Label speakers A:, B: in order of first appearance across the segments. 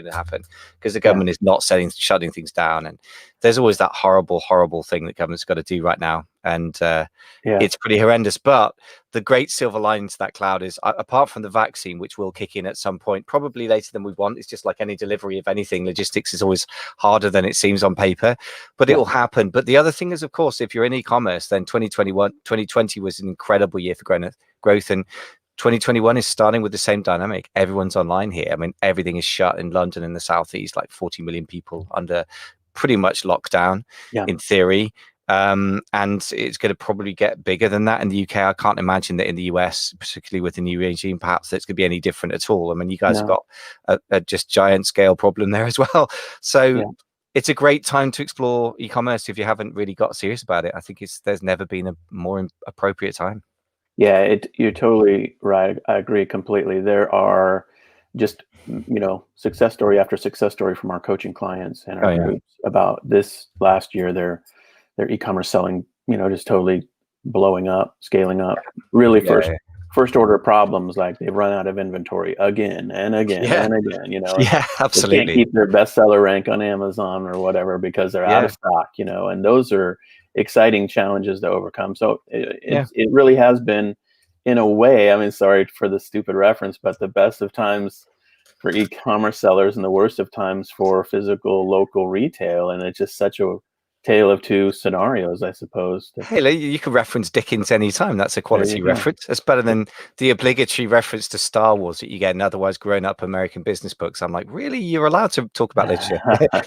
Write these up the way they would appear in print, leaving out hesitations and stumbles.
A: going to happen because the government is not shutting things down. And there's always that horrible thing that government's got to do right now. And it's pretty horrendous. But the great silver lining to that cloud is, apart from the vaccine, which will kick in at some point, probably later than we want. It's just like any delivery of anything. Logistics is always harder than it seems on paper, but it will happen. But the other thing is, of course, if you're in e-commerce, then 2020 was an incredible year for growth. And 2021 is starting with the same dynamic. Everyone's online here. I mean, everything is shut in London and the Southeast, like 40 million people under pretty much lockdown in theory. And it's going to probably get bigger than that in the UK. I can't imagine that in the US, particularly with the new regime, perhaps that's going to be any different at all. I mean, you guys have got a just giant scale problem there as well. So it's a great time to explore e-commerce if you haven't really got serious about it. I think there's never been a more appropriate time.
B: Yeah, you're totally right. I agree completely. There are just, success story after success story from our coaching clients and our groups about this last year, their e-commerce selling, just totally blowing up, scaling up. Really first order problems, like they've run out of inventory again and again and again,
A: Yeah, absolutely.
B: They can't keep their bestseller rank on Amazon or whatever because they're out of stock, and those are exciting challenges to overcome. So it really has been, in a way, I mean, sorry for the stupid reference, but the best of times for e-commerce sellers and the worst of times for physical local retail. And it's just such a tale of two scenarios, I suppose.
A: Hey, you can reference Dickens anytime. That's a quality reference. That's better than the obligatory reference to Star Wars that you get in otherwise grown-up American business books. I'm like, really? You're allowed to talk about literature?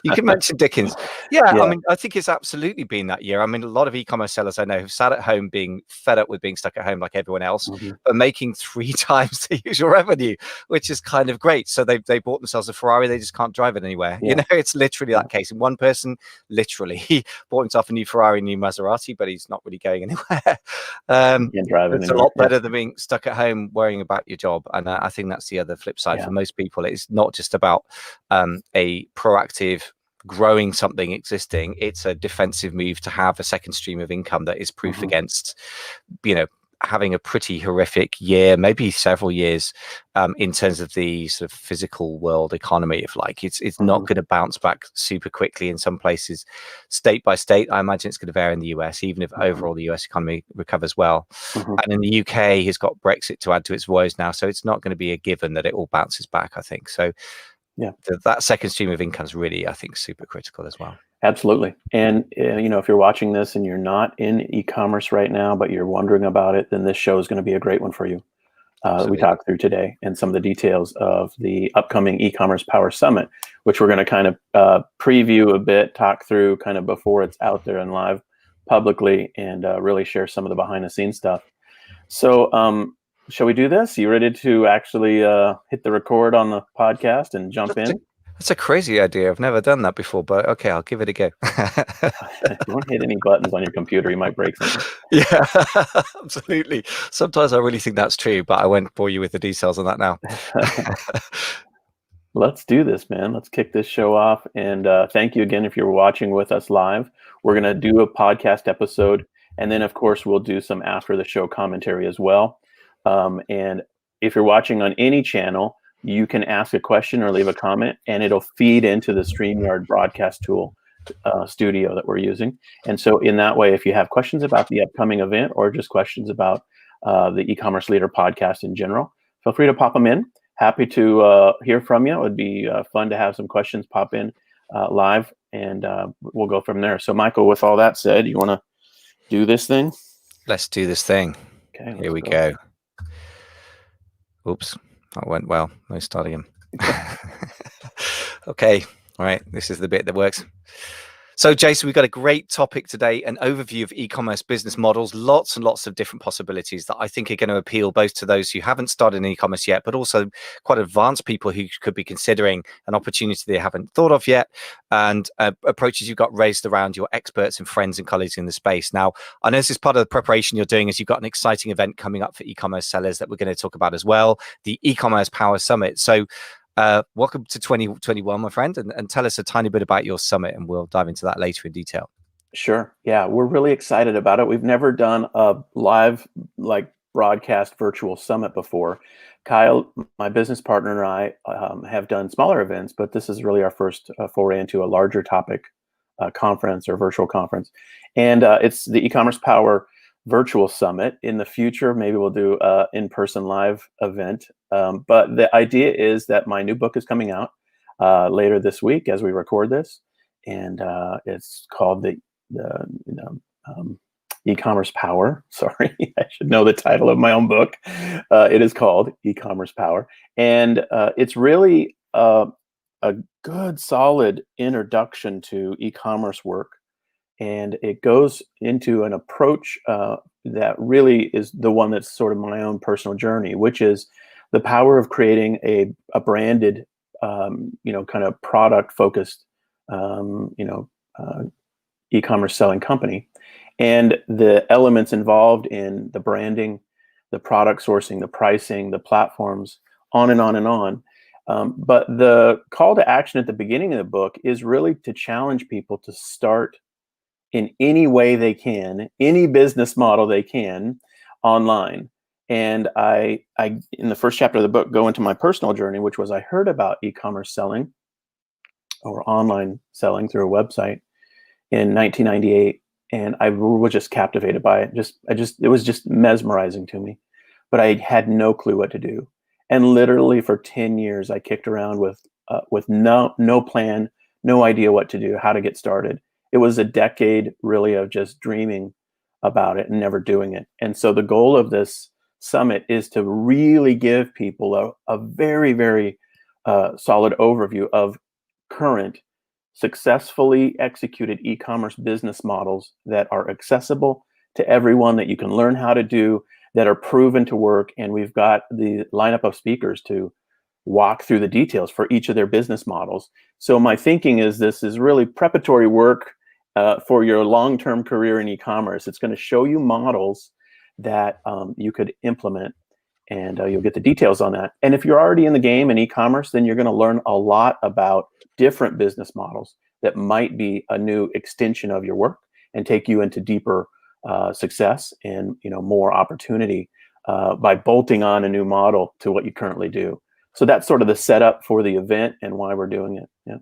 A: You can mention Dickens. I mean, I think it's absolutely been that year. I mean, a lot of e-commerce sellers I know have sat at home being fed up with being stuck at home like everyone else, but making 3 times the usual revenue, which is kind of great. So they bought themselves a Ferrari. They just can't drive it anywhere. It's literally that case. And one person, literally, bought himself a new Ferrari, new Maserati, but he's not really going anywhere. It's a lot better than being stuck at home worrying about your job. And I think that's the other flip side for most people. It's not just about a proactive growing something existing. It's a defensive move to have a second stream of income that is proof against, having a pretty horrific year, maybe several years, in terms of the sort of physical world economy. If it's not going to bounce back super quickly in some places, state by state. I imagine it's going to vary in the US, even if overall the US economy recovers well. And in the UK, he's got Brexit to add to its woes now, so it's not going to be a given that it all bounces back, I think. So that second stream of income is really, I think, super critical as well.
B: Absolutely. And, if you're watching this and you're not in e-commerce right now, but you're wondering about it, then this show is going to be a great one for you. We talked through today and some of the details of the upcoming e-commerce power summit, which we're going to kind of preview a bit, talk through kind of before it's out there and live publicly, and really share some of the behind the scenes stuff. So shall we do this? You ready to actually hit the record on the podcast and jump in?
A: That's a crazy idea. I've never done that before, but okay, I'll give it a go.
B: Don't hit any buttons on your computer. You might break something.
A: Yeah, absolutely. Sometimes I really think that's true, but I won't bore you with the details on that now.
B: Let's do this, man. Let's kick this show off. And thank you again if you're watching with us live. We're going to do a podcast episode. And then, of course, we'll do some after the show commentary as well. And if you're watching on any channel, you can ask a question or leave a comment, and it'll feed into the StreamYard broadcast tool studio that we're using. And so in that way, if you have questions about the upcoming event or just questions about the e-commerce leader podcast in general, feel free to pop them in. Happy to hear from you. It would be fun to have some questions pop in live, and we'll go from there. So Michael, with all that said, you want to do this thing?
A: Let's do this thing.
B: Okay,
A: here we go. Oops. That went well. Let's start again. Okay. All right. This is the bit that works. So, Jason, we've got a great topic today, an overview of e-commerce business models, lots and lots of different possibilities that I think are going to appeal both to those who haven't started in e-commerce yet, but also quite advanced people who could be considering an opportunity they haven't thought of yet, and approaches you've got raised around your experts and friends and colleagues in the space. Now, I know this is part of the preparation you're doing, as you've got an exciting event coming up for e-commerce sellers that we're going to talk about as well, the e-commerce power summit. So welcome to 2021, my friend, and tell us a tiny bit about your summit, and we'll dive into that later in detail.
B: Sure. Yeah, we're really excited about it. We've never done a live broadcast virtual summit before. Kyle, my business partner, and I have done smaller events, but this is really our first foray into a larger topic conference or virtual conference. And it's the e-commerce power virtual summit. In the future, maybe we'll do an in-person live event. But the idea is that my new book is coming out later this week as we record this. And it's called the e-commerce power. Sorry, I should know the title of my own book. It is called E-commerce Power. And it's really a good, solid introduction to e-commerce work. And it goes into an approach that really is the one that's sort of my own personal journey, which is the power of creating a branded, kind of product-focused, e-commerce selling company. And the elements involved in the branding, the product sourcing, the pricing, the platforms, on and on and on. But the call to action at the beginning of the book is really to challenge people to start in any way they can, any business model they can online. And I in the first chapter of the book, go into my personal journey, which was I heard about e-commerce selling or online selling through a website in 1998. And I was just captivated by it. It was just mesmerizing to me, but I had no clue what to do. And literally for 10 years, I kicked around with no plan, no idea what to do, how to get started. It was a decade really of just dreaming about it and never doing it. And so the goal of this summit is to really give people a very, very solid overview of current successfully executed e-commerce business models that are accessible to everyone, that you can learn how to do, that are proven to work. And we've got the lineup of speakers to walk through the details for each of their business models. So my thinking is this is really preparatory work for your long-term career in e-commerce. It's going to show you models that you could implement, and you'll get the details on that. And if you're already in the game in e-commerce, then you're going to learn a lot about different business models that might be a new extension of your work and take you into deeper success and more opportunity by bolting on a new model to what you currently do. So that's sort of the setup for the event and why we're doing it. Yeah.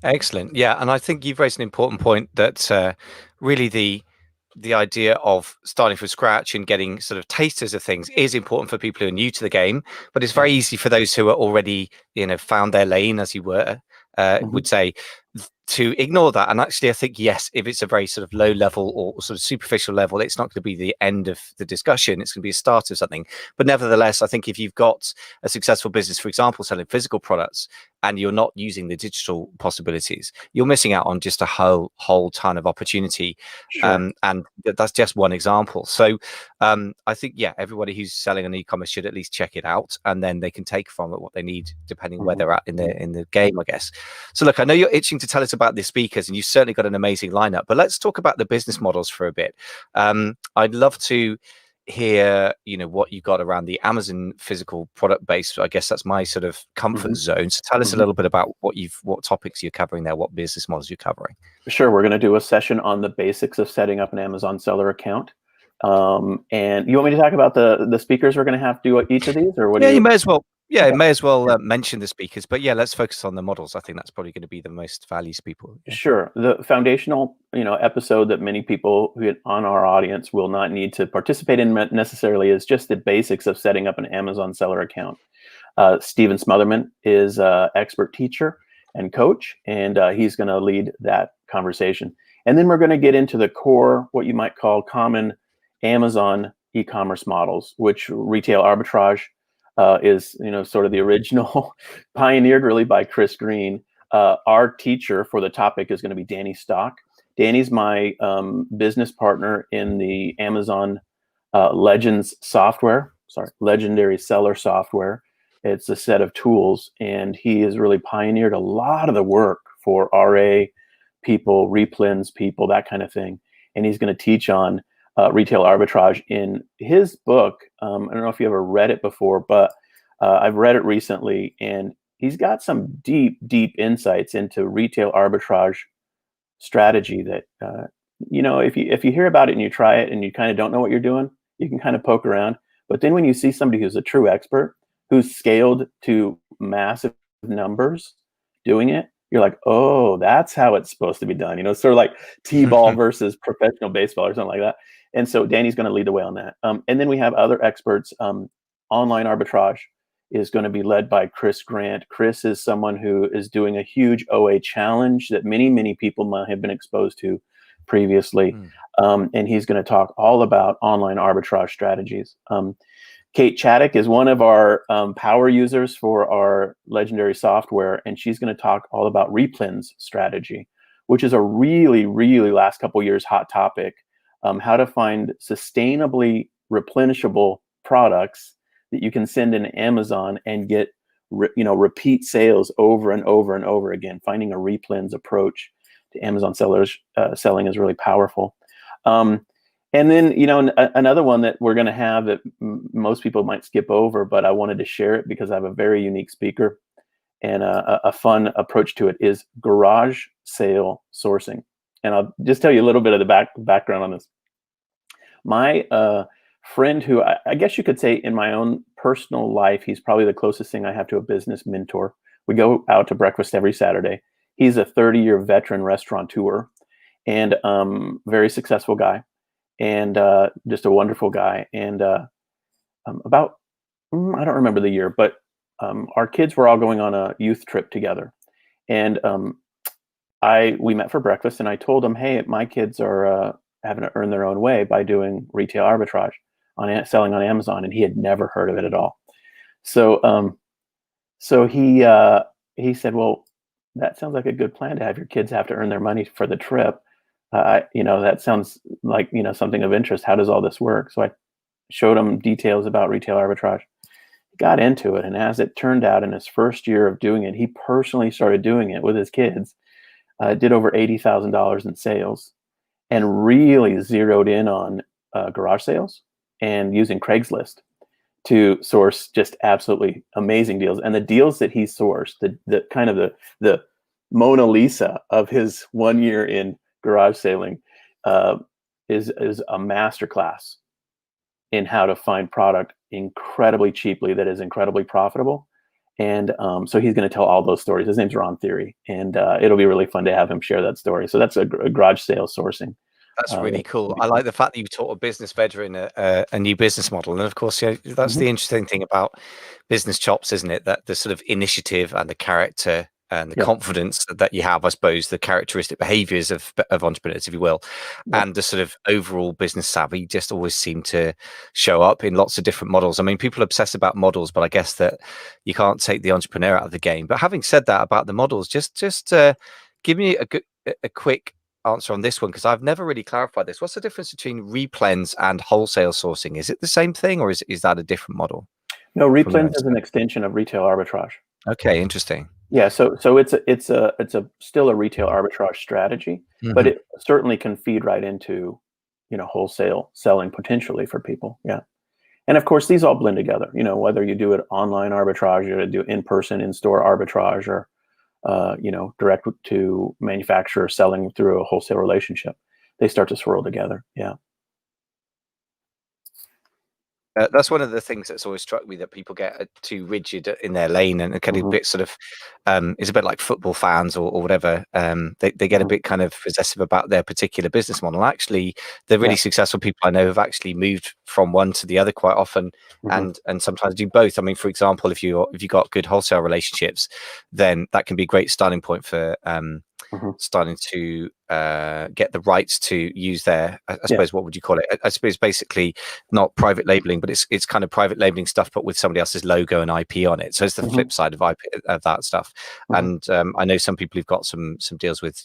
A: Excellent. Yeah, and I think you've raised an important point that really the idea of starting from scratch and getting sort of tasters of things is important for people who are new to the game, but it's very easy for those who are already, found their lane, as you were, would say, to ignore that. And actually, I think, yes, if it's a very sort of low level or sort of superficial level, it's not going to be the end of the discussion. It's going to be a start of something. But nevertheless, I think if you've got a successful business, for example, selling physical products, and you're not using the digital possibilities, you're missing out on just a whole ton of opportunity.
B: Sure.
A: And that's just one example. So I think, yeah, everybody who's selling on e-commerce should at least check it out, and then they can take from it what they need, depending where they're at in the game, I guess. So look, I know you're itching to tell us about the speakers, and you've certainly got an amazing lineup, but let's talk about the business models for a bit. I'd love to hear what you got around the Amazon physical product base. I guess that's my sort of comfort zone. So tell us a little bit about what topics you're covering there, what business models you're covering.
B: Sure. We're going to do a session on the basics of setting up an Amazon seller account. And you want me to talk about the speakers we're going to have do each of these, or what?
A: Yeah, you may as well. Yeah, okay. May as well mention the speakers, but yeah, let's focus on the models. I think that's probably going to be the most value to people. Yeah.
B: Sure. The foundational, episode that many people who on our audience will not need to participate in necessarily is just the basics of setting up an Amazon seller account. Stephen Smotherman is an expert teacher and coach, and he's going to lead that conversation. And then we're going to get into the core, what you might call common Amazon e-commerce models, which retail arbitrage is, sort of the original, pioneered really by Chris Green. Our teacher for the topic is going to be Danny Stock. Danny's my business partner in the Amazon Legends software. Legendary seller software. It's a set of tools, and he has really pioneered a lot of the work for RA people, replens people, that kind of thing. And he's going to teach on retail arbitrage in his book. I don't know if you ever read it before, but I've read it recently, and he's got some deep insights into retail arbitrage strategy that, if you hear about it and you try it and you kind of don't know what you're doing, you can kind of poke around. But then when you see somebody who's a true expert, who's scaled to massive numbers doing it, you're like, oh, that's how it's supposed to be done. Sort of like T-ball versus professional baseball or something like that. And so Danny's going to lead the way on that. And then we have other experts. Online arbitrage is going to be led by Chris Grant. Chris is someone who is doing a huge OA challenge that many, many people might have been exposed to previously. And he's going to talk all about online arbitrage strategies. Kate Chaddock is one of our power users for our legendary software, and she's going to talk all about replens strategy, which is a really, really last couple years hot topic. How to find sustainably replenishable products that you can send in Amazon and get repeat sales over and over and over again. Finding a replens approach to Amazon sellers selling is really powerful. And then, another one that we're going to have that most people might skip over, but I wanted to share it because I have a very unique speaker and a fun approach to it, is garage sale sourcing. And I'll just tell you a little bit of the background on this. My friend who I guess you could say in my own personal life, he's probably the closest thing I have to a business mentor. We go out to breakfast every Saturday. He's a 30-year veteran restaurateur and very successful guy. And just a wonderful guy. And about, I don't remember the year, but our kids were all going on a youth trip together. And we met for breakfast, and I told him, hey, my kids are having to earn their own way by doing retail arbitrage, selling on Amazon. And he had never heard of it at all. So he said, well, that sounds like a good plan to have your kids have to earn their money for the trip. That sounds like, something of interest. How does all this work? So I showed him details about retail arbitrage. He got into it. And as it turned out, in his first year of doing it, he personally started doing it with his kids, did over $80,000 in sales, and really zeroed in on garage sales and using Craigslist to source just absolutely amazing deals. And the deals that he sourced, the kind of the Mona Lisa of his 1 year in garage sailing is a masterclass in how to find product incredibly cheaply that is incredibly profitable. And so he's going to tell all those stories. His name's Ron Theory, and it'll be really fun to have him share that story. So that's a garage sale sourcing.
A: That's really cool. I like the fact that you taught a business veteran a new business model. And of course, that's the interesting thing about business chops, isn't it? That the sort of initiative and the character and the confidence that you have, I suppose, the characteristic behaviors of entrepreneurs, if you will, and the sort of overall business savvy just always seem to show up in lots of different models. I mean, people obsess about models, but I guess that you can't take the entrepreneur out of the game. But having said that about the models, just give me a quick answer on this one, because I've never really clarified this. What's the difference between replens and wholesale sourcing? Is it the same thing, or is that a different model?
B: No, replens is an extension of retail arbitrage.
A: Okay, interesting.
B: Yeah, so it's still a retail arbitrage strategy, but it certainly can feed right into wholesale selling potentially for people. Yeah. And of course, these all blend together, whether you do it online arbitrage, or do in-person, in-store arbitrage, or direct to manufacturer selling through a wholesale relationship, they start to swirl together. Yeah.
A: That's one of the things that's always struck me, that people get too rigid in their lane and kind of a bit sort of, it's a bit like football fans or whatever. They get a bit kind of possessive about their particular business model. Actually, the really successful people I know have actually moved from one to the other quite often, and sometimes do both. I mean, for example, if you got good wholesale relationships, then that can be a great starting point for starting to get the rights to use their, I suppose, what would you call it? I suppose basically not private labeling, but it's kind of private labeling stuff, but with somebody else's logo and IP on it. So it's the flip side of IP, of that stuff. And I know some people who've got some deals with,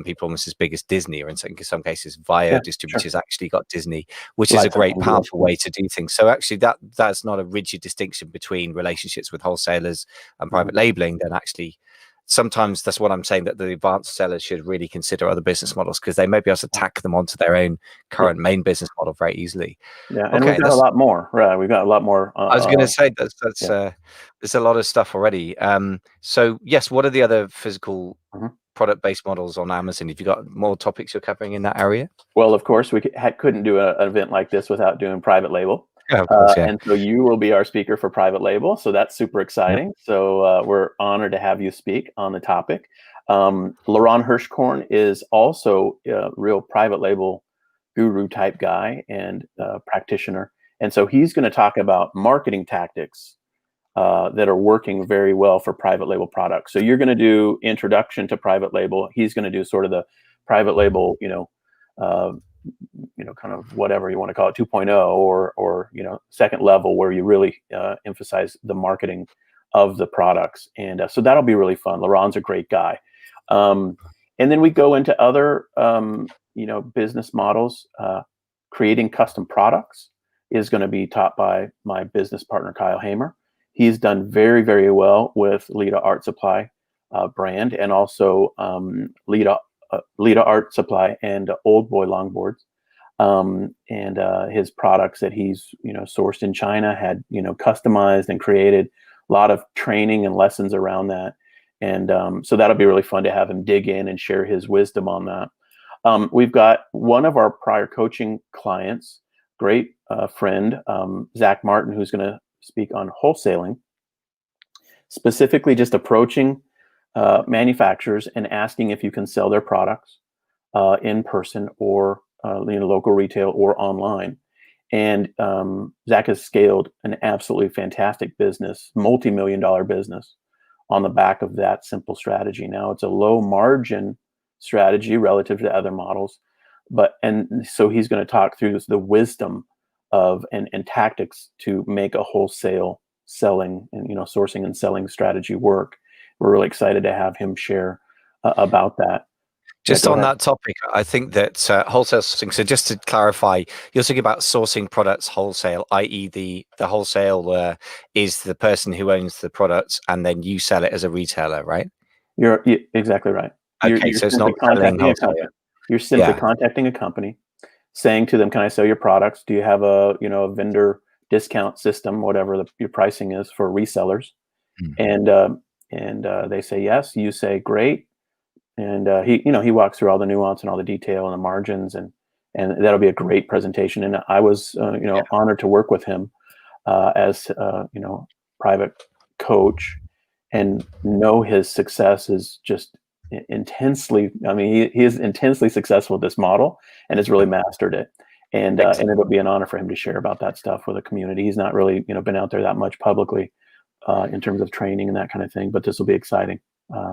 A: people almost as big as Disney, or in some cases Vio distributors actually got Disney, which is a great, powerful way to do things. So actually that's not a rigid distinction between relationships with wholesalers and private labeling. Then actually, sometimes that's what I'm saying, that the advanced sellers should really consider other business models, because they may be able to tack them onto their own current main business model very easily.
B: Yeah, and we've got a lot more. Right, we've got a lot more.
A: I was going to say that's there's a lot of stuff already. So yes, what are the other physical product-based models on Amazon? Have you got more topics you're covering in that area?
B: Well, of course, we couldn't do an event like this without doing private label.
A: Yeah, of course, yeah.
B: And so you will be our speaker for private label. So that's super
A: Yep.
B: exciting. So we're honored to have you speak on the topic. Laurent Hirschkorn is also a real private label guru type guy and practitioner. And so he's going to talk about marketing tactics that are working very well for private label products. So you're going to do introduction to private label. He's going to do sort of the private label, uh, kind of whatever you want to call it, 2.0 or second level, where you really emphasize the marketing of the products. And so that'll be really fun. Laurent's a great guy. And then we go into other, business models. Creating custom products is going to be taught by my business partner, Kyle Hamer. He's done very, very well with Lita Art Supply brand, and also Lita Art Supply and Old Boy longboards. And his products that he's sourced in China had customized and created a lot of training and lessons around that. And so that'll be really fun to have him dig in and share his wisdom on that. We've got one of our prior coaching clients, great friend, Zach Martin, who's going to speak on wholesaling, specifically just approaching manufacturers and asking if you can sell their products in person or local retail or online. And Zach has scaled an absolutely fantastic business, multi-million-dollar business, on the back of that simple strategy. Now it's a low margin strategy relative to other models, and so he's going to talk through the wisdom of and tactics to make a wholesale selling and sourcing and selling strategy work. We're really excited to have him share about that.
A: Just on that topic, I think that wholesale sourcing, so just to clarify, you're talking about sourcing products wholesale, i.e. the wholesale is the person who owns the products and then you sell it as a retailer, right?
B: You're exactly right.
A: Okay, so it's not selling wholesale.
B: You're simply contacting a company, saying to them, "Can I sell your products? Do you have a vendor discount system, whatever your pricing is for resellers?" And they say yes. You say great. And he walks through all the nuance and all the detail and the margins, and that'll be a great presentation. And I was honored to work with him as private coach, and know his success is just intensely. I mean, he is intensely successful with this model and has really mastered it. And it'll be an honor for him to share about that stuff with the community. He's not really been out there that much publicly in terms of training and that kind of thing, but this will be exciting.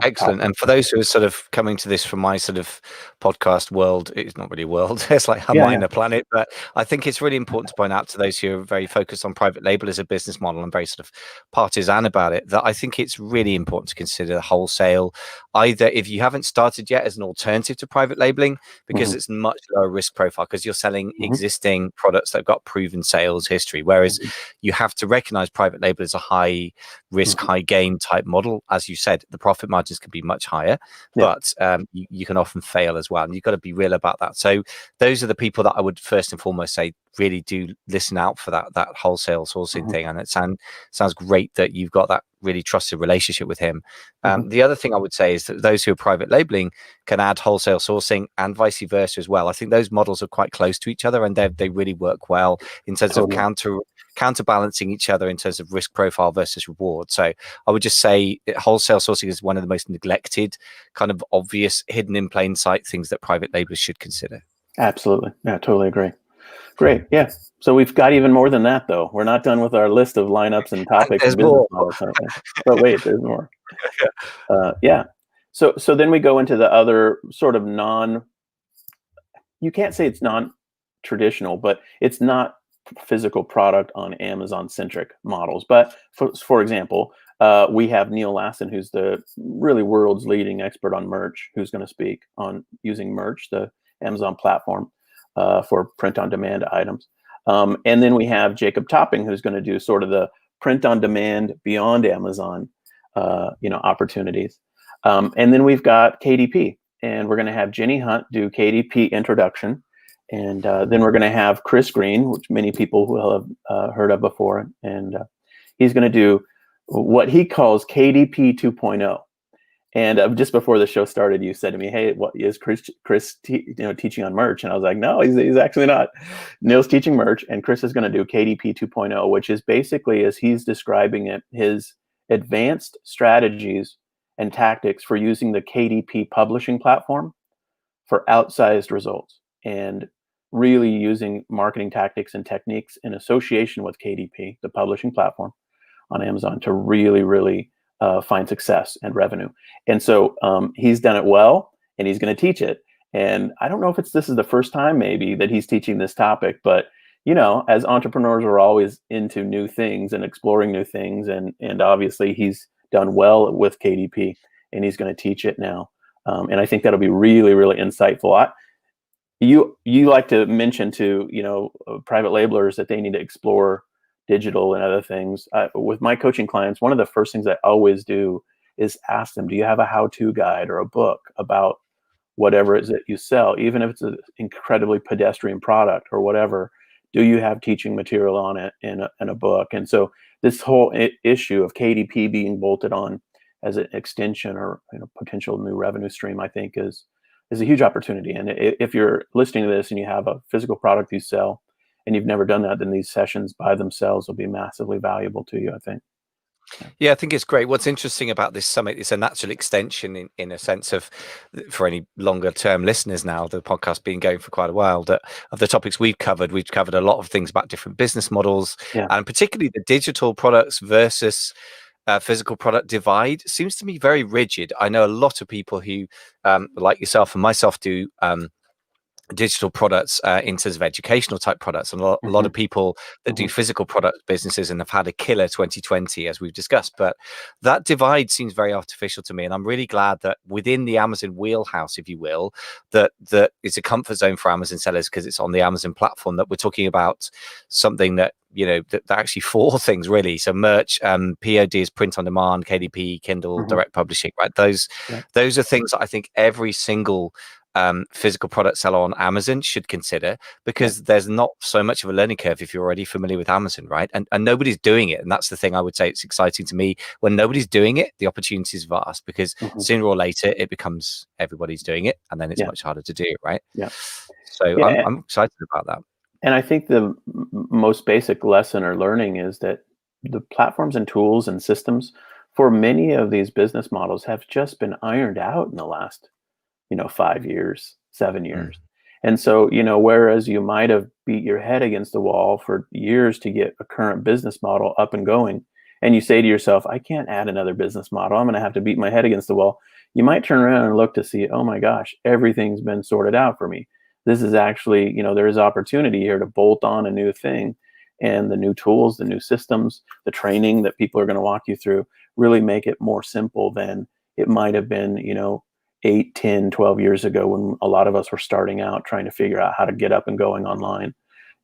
A: Excellent. And for those who are sort of coming to this from my sort of podcast world, it's not really a world, it's like a minor planet, but I think it's really important to point out to those who are very focused on private label as a business model and very sort of partisan about it, that I think it's really important to consider wholesale, either if you haven't started yet, as an alternative to private labeling, because it's much lower risk profile, because you're selling existing products that have got proven sales history, whereas you have to recognize private label as a high risk, high gain type model. As you said, the profit margins can be much higher, but you can often fail as well, and you've got to be real about that. So those are the people that I would first and foremost say really do listen out for that wholesale sourcing thing. And it sounds great that you've got that really trusted relationship with him. The other thing I would say is that those who are private labeling can add wholesale sourcing and vice versa as well. I think those models are quite close to each other, and they really work well in terms of counterbalancing each other in terms of risk profile versus reward. So I would just say wholesale sourcing is one of the most neglected, kind of obvious, hidden in plain sight things that private labelers should consider.
B: Absolutely. Yeah, totally agree. Great. Yeah. So we've got even more than that, though. We're not done with our list of lineups and topics.
A: There's more.
B: But wait, there's more. So then we go into the other sort of you can't say it's non-traditional, but it's not physical product on Amazon centric models. But for example, we have Neil Lassen, who's the really world's leading expert on merch, who's going to speak on using merch, the Amazon platform, for print on demand items. And then we have Jacob Topping, who's going to do sort of the print on demand beyond Amazon opportunities. And then we've got KDP, and we're going to have Jenny Hunt do KDP introduction. And then we're going to have Chris Green, which many people will have heard of before. And he's going to do what he calls KDP 2.0. And just before the show started, you said to me, "Hey, what is Chris teaching on merch?" And I was like, "No, he's actually not. Neil's teaching merch, and Chris is going to do KDP 2.0, which is basically, as he's describing it, his advanced strategies and tactics for using the KDP publishing platform for outsized results, and really using marketing tactics and techniques in association with KDP, the publishing platform on Amazon, to really, really find success and revenue." And so he's done it well, and he's going to teach it. And I don't know if this is the first time maybe that he's teaching this topic, but as entrepreneurs, we're always into new things and exploring new things. And obviously he's done well with KDP, and he's going to teach it now. And I think that'll be really, really insightful. You like to mention to private labelers that they need to explore digital and other things. With my coaching clients, one of the first things I always do is ask them, do you have a how-to guide or a book about whatever it is that you sell, even if it's an incredibly pedestrian product or whatever? Do you have teaching material on it in a book? And so this whole issue of KDP being bolted on as an extension or potential new revenue stream, I think is a huge opportunity. And if you're listening to this and you have a physical product you sell and you've never done that, then these sessions by themselves will be massively valuable to you, I think.
A: Yeah, I think it's great. What's interesting about this summit is a natural extension in a sense of, for any longer term listeners now, the podcast been going for quite a while, that of the topics we've covered a lot of things about different business models, and particularly the digital products versus physical product divide seems to me very rigid. I know a lot of people who, like yourself and myself, do digital products in terms of educational type products, and a lot of people that do physical product businesses and have had a killer 2020, as we've discussed. But that divide seems very artificial to me, and I'm really glad that within the Amazon wheelhouse, if you will, that it's a comfort zone for Amazon sellers because it's on the Amazon platform, that we're talking about something that that actually four things really. So merch, POD is print on demand, KDP, Kindle, direct publishing, right? Those are things that I think every single physical product seller on Amazon should consider, because there's not so much of a learning curve if you're already familiar with Amazon, right? And nobody's doing it. And that's the thing I would say it's exciting to me. When nobody's doing it, the opportunity is vast, because sooner or later it becomes everybody's doing it, and then it's much harder to do it, right? So I'm excited about that.
B: And I think the most basic lesson or learning is that the platforms and tools and systems for many of these business models have just been ironed out in the last 5 years, 7 years. And so, whereas you might have beat your head against the wall for years to get a current business model up and going, and you say to yourself, I can't add another business model, I'm going to have to beat my head against the wall. You might turn around and look to see, oh my gosh, everything's been sorted out for me. This is actually, there is opportunity here to bolt on a new thing, and the new tools, the new systems, the training that people are going to walk you through really make it more simple than it might have been, 8, 10, 12 years ago, when a lot of us were starting out trying to figure out how to get up and going online.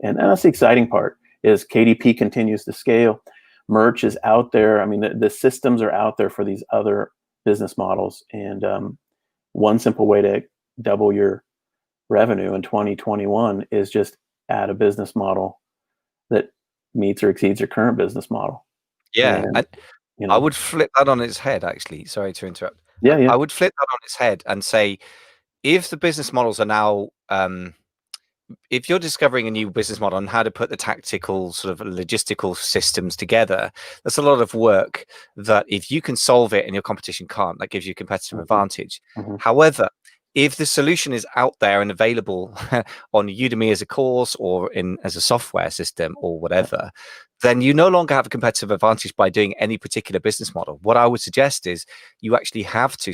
B: And that's the exciting part, is KDP continues to scale. Merch is out there. I mean, the systems are out there for these other business models. And one simple way to double your revenue in 2021 is just add a business model that meets or exceeds your current business model.
A: Yeah. And, I would flip that on its head, actually. Sorry to interrupt. I would flip that on its head and say, if the business models are now, if you're discovering a new business model and how to put the tactical sort of logistical systems together, that's a lot of work that if you can solve it and your competition can't, that gives you a competitive advantage. However, if the solution is out there and available on Udemy as a course or as a software system or whatever, then you no longer have a competitive advantage by doing any particular business model. What I would suggest is you actually have to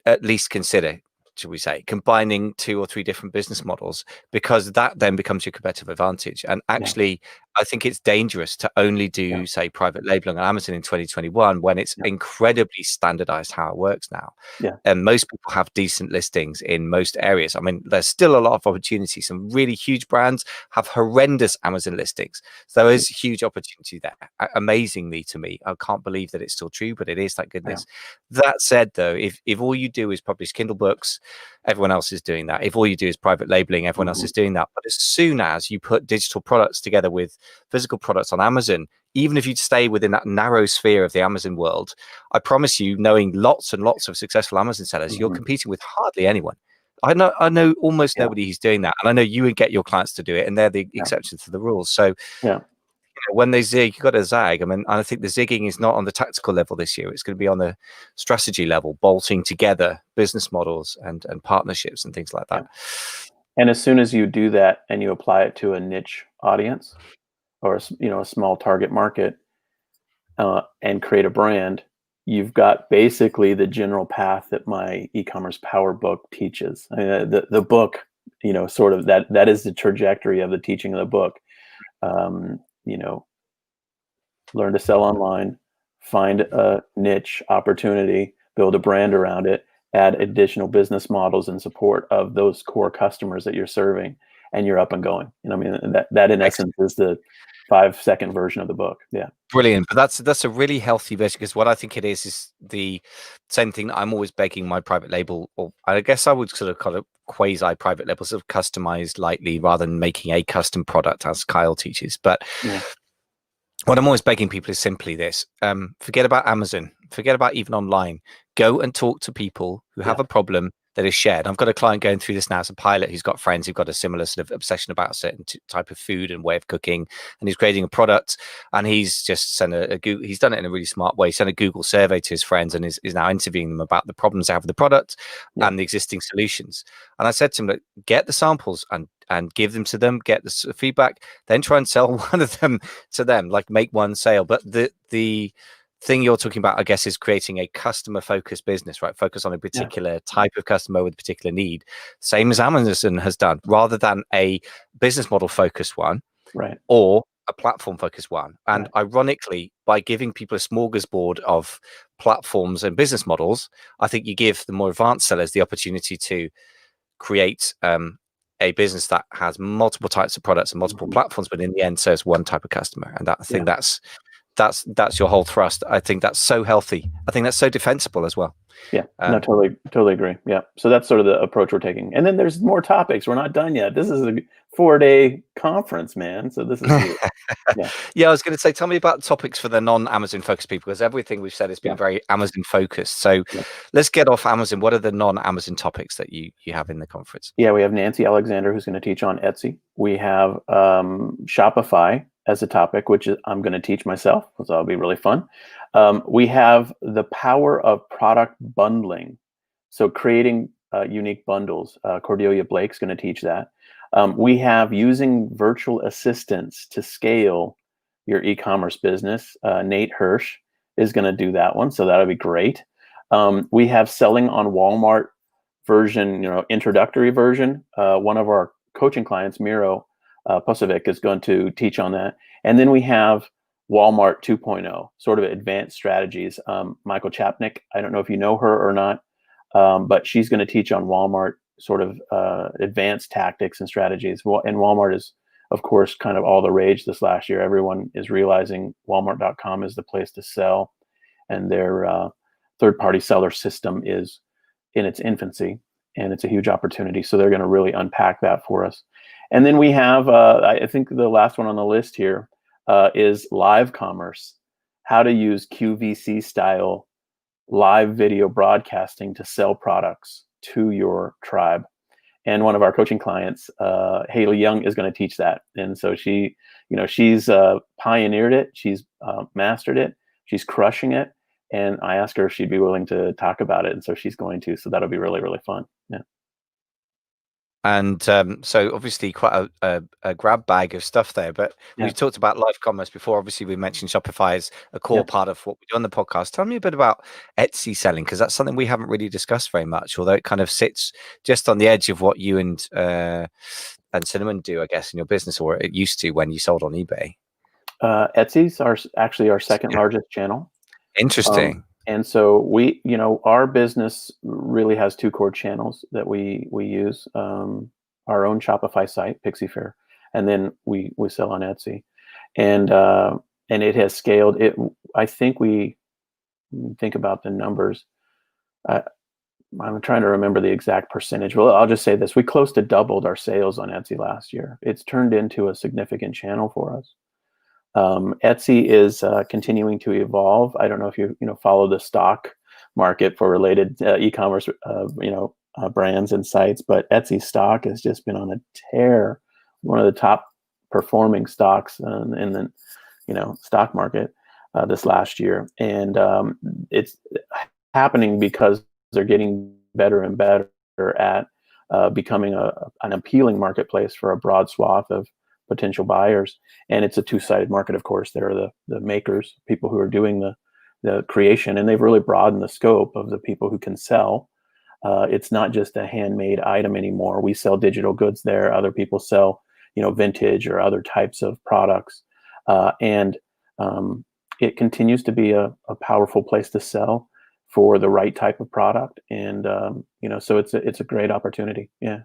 A: at least consider, should we say, combining 2 or 3 different business models, because that then becomes your competitive advantage. And actually, I think it's dangerous to only do, say, private labeling on Amazon in 2021 when it's incredibly standardized how it works now. And most people have decent listings in most areas. I mean, there's still a lot of opportunity. Some really huge brands have horrendous Amazon listings. So there is huge opportunity there. Amazingly to me, I can't believe that it's still true, but it is, thank goodness. That said, though, if all you do is publish Kindle books, everyone else is doing that. If all you do is private labeling, everyone else is doing that. But as soon as you put digital products together with physical products on Amazon, even if you stay within that narrow sphere of the Amazon world, I promise you, knowing lots and lots of successful Amazon sellers, you're competing with hardly anyone. I know almost nobody who's doing that, and I know you would get your clients to do it, and they're the exceptions to the rules. So when they zig, you got to zag. I mean, I think the zigging is not on the tactical level this year. It's going to be on the strategy level, bolting together business models and partnerships and things like that.
B: And as soon as you do that and you apply it to a niche audience or a small target market and create a brand, you've got basically the general path that my e-commerce power book teaches. I mean, the book, sort of that is the trajectory of the teaching of the book. Learn to sell online, find a niche opportunity, build a brand around it, add additional business models in support of those core customers that you're serving, and you're up and going. That in essence is the 5-second version of the book. Yeah.
A: Brilliant. But that's a really healthy version, because what I think it is the same thing that I'm always begging my private label, or I guess I would sort of call it quasi private label, sort of customized lightly rather than making a custom product as Kyle teaches. But what I'm always begging people is simply this: forget about Amazon, forget about even online. Go and talk to people who have a problem that is shared. I've got a client going through this now as a pilot who's got friends who've got a similar sort of obsession about a certain type of food and way of cooking, and he's creating a product, and he's just sent he's done it in a really smart way. He sent a Google survey to his friends and is now interviewing them about the problems they have with the product and the existing solutions. And I said to him, look, get the samples and give them to them, get the feedback, then try and sell one of them to them, like make one sale. But the thing you're talking about, I guess, is creating a customer focused business, right? Focus on a particular type of customer with a particular need, same as Amazon has done, rather than a business model focused one, or a platform focused one. And ironically, by giving people a smorgasbord of platforms and business models, I think you give the more advanced sellers the opportunity to create a business that has multiple types of products and multiple platforms, but in the end serves one type of customer. And I think that's your whole thrust. I think that's so healthy. I think that's so defensible as well.
B: Yeah, no, totally agree. Yeah. So that's sort of the approach we're taking. And then there's more topics. We're not done yet. This is a 4-day conference, man. So this is
A: I was going to say, tell me about topics for the non-Amazon focused people, because everything we've said has been very Amazon focused. So let's get off Amazon. What are the non-Amazon topics that you have in the conference?
B: Yeah, we have Nancy Alexander, who's going to teach on Etsy. We have Shopify as a topic, which I'm going to teach myself, so that'll be really fun. We have the power of product bundling, so creating unique bundles. Cordelia Blake's going to teach that. We have using virtual assistants to scale your e-commerce business. Nate Hirsch is going to do that one, so that'll be great. We have selling on Walmart version, introductory version. One of our coaching clients, Miro Posovic, is going to teach on that. And then we have Walmart 2.0, sort of advanced strategies. Michael Chapnick, I don't know if you know her or not, but she's going to teach on Walmart sort of advanced tactics and strategies. And Walmart is, of course, kind of all the rage this last year. Everyone is realizing Walmart.com is the place to sell, and their third-party seller system is in its infancy, and it's a huge opportunity. So they're going to really unpack that for us. And then we have, I think the last one on the list here is live commerce, how to use QVC style live video broadcasting to sell products to your tribe. And one of our coaching clients, Haley Young, is going to teach that. And so she's pioneered it. She's mastered it. She's crushing it. And I asked her if she'd be willing to talk about it. And so she's going to. So that'll be really, really fun. Yeah.
A: And so obviously quite a grab bag of stuff there, but we've talked about live commerce before. Obviously we mentioned Shopify as a core part of what we do on the podcast. Tell me a bit about Etsy selling, because that's something we haven't really discussed very much, although it kind of sits just on the edge of what you and Cinnamon do, I guess, in your business, or it used to when you sold on eBay.
B: Etsy's actually our second largest channel.
A: Interesting.
B: And so we, our business really has two core channels that we use. Our own Shopify site, Pixie Fair, and then we sell on Etsy, and it has scaled. I think we think about the numbers. I'm trying to remember the exact percentage. Well, I'll just say this: we close to doubled our sales on Etsy last year. It's turned into a significant channel for us. Etsy is continuing to evolve. I don't know if you follow the stock market for related e-commerce brands and sites, but Etsy stock has just been on a tear. One of the top performing stocks in the stock market this last year, and it's happening because they're getting better and better at becoming an appealing marketplace for a broad swath of potential buyers. And it's a two-sided market, of course. There are the makers, people who are doing the creation, and they've really broadened the scope of the people who can sell. It's not just a handmade item anymore. We sell digital goods there. Other people sell, vintage or other types of products. And it continues to be a powerful place to sell for the right type of product. And, so it's a great opportunity. Yeah.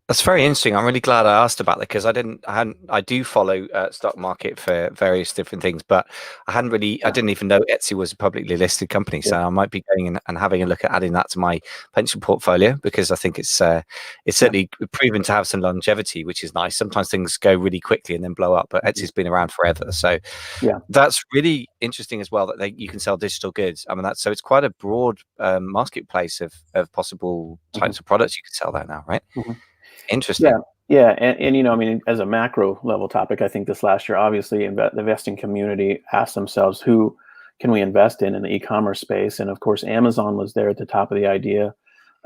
A: That's very interesting. I'm really glad I asked about that because I do follow stock market for various different things, but I didn't even know Etsy was a publicly listed company. So I might be going in and having a look at adding that to my pension portfolio because I think it's certainly proven to have some longevity, which is nice. Sometimes things go really quickly and then blow up, but Etsy's been around forever. So that's really interesting as well that you can sell digital goods. I mean, so it's quite a broad marketplace of possible types of products you can sell there now, right? Interesting.
B: Yeah. And I mean, as a macro level topic, I think this last year, obviously, the investing community asked themselves, who can we invest in the e-commerce space? And of course, Amazon was there at the top of the idea.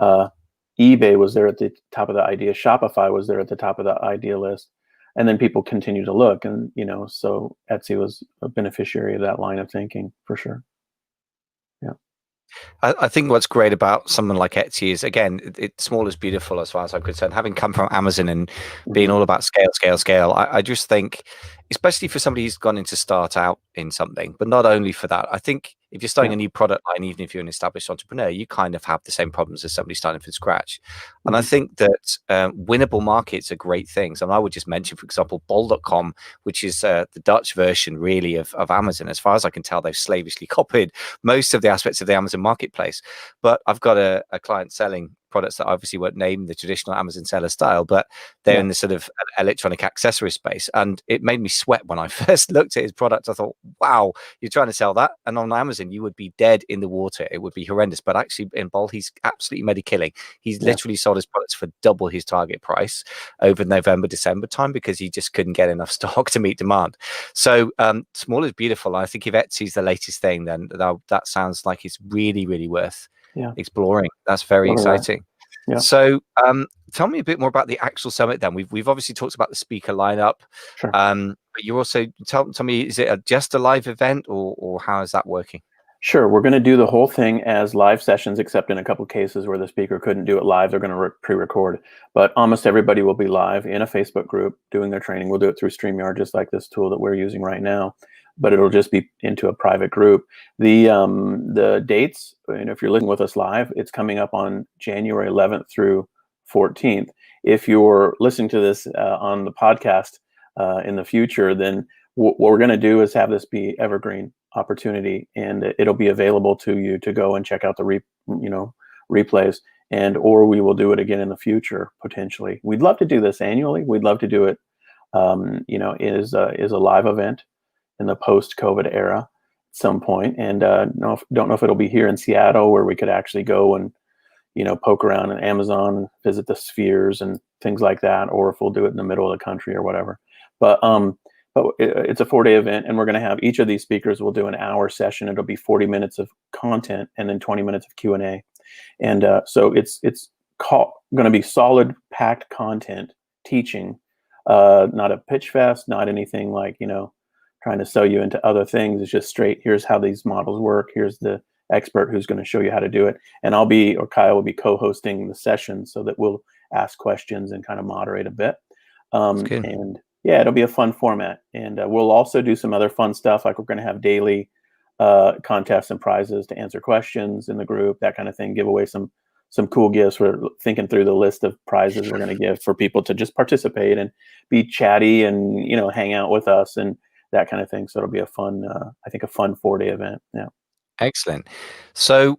B: eBay was there at the top of the idea. Shopify was there at the top of the idea list. And then people continue to look. And, so Etsy was a beneficiary of that line of thinking for sure. Yeah.
A: I think what's great about someone like Etsy is, again, it's small is beautiful as far as I'm concerned. Having come from Amazon and being all about scale, I just think, especially for somebody who's gone in to start out in something, but not only for that, I think if you're starting a new product line, even if you're an established entrepreneur, you kind of have the same problems as somebody starting from scratch. And I think that winnable markets are great things. And I would just mention, for example, bol.com, which is the Dutch version really of Amazon. As far as I can tell, they've slavishly copied most of the aspects of the Amazon marketplace. But I've got a client selling products that obviously weren't named the traditional Amazon seller style, but they're in the sort of electronic accessory space. And it made me sweat when I first looked at his product. I thought, wow, you're trying to sell that? And on Amazon, you would be dead in the water. It would be horrendous. But actually in Bol, he's absolutely made a killing. He's literally sold his products for double his target price over November, December time because he just couldn't get enough stock to meet demand. So small is beautiful. I think if Etsy's the latest thing, then that sounds like it's really, really worth exploring. That's very exciting.
B: Yeah.
A: So tell me a bit more about the actual summit then. We've obviously talked about the speaker lineup.
B: Sure.
A: But you also tell me, is it just a live event or how is that working?
B: Sure. We're going to do the whole thing as live sessions, except in a couple of cases where the speaker couldn't do it live. They're going to pre-record. But almost everybody will be live in a Facebook group doing their training. We'll do it through StreamYard, just like this tool that we're using right now. But it'll just be into a private group. The dates, if you're listening with us live, it's coming up on January 11th through 14th. If you're listening to this on the podcast in the future, then what we're going to do is have this be evergreen opportunity, and it'll be available to you to go and check out the replays, or we will do it again in the future potentially. We'd love to do this annually. We'd love to do it, is a live event in the post-COVID era at some point. And don't know if it'll be here in Seattle where we could actually go and poke around in Amazon and visit the spheres and things like that, or if we'll do it in the middle of the country or whatever. But it's a 4-day event, and we're going to have each of these speakers will do an hour session. It'll be 40 minutes of content and then 20 minutes of Q&A. And so it's going to be solid, packed content, teaching, not a pitch fest, not anything like, trying to sell you into other things. It's just straight, here's how these models work. Here's the expert who's going to show you how to do it. And Kyle will be co-hosting the session so that we'll ask questions and kind of moderate a bit. And yeah, it'll be a fun format. And we'll also do some other fun stuff. Like we're going to have daily contests and prizes to answer questions in the group, that kind of thing, give away some cool gifts. We're thinking through the list of prizes we're going to give for people to just participate and be chatty and, hang out with us and that kind of thing. So it'll be a fun 4-day event. Yeah.
A: Excellent. So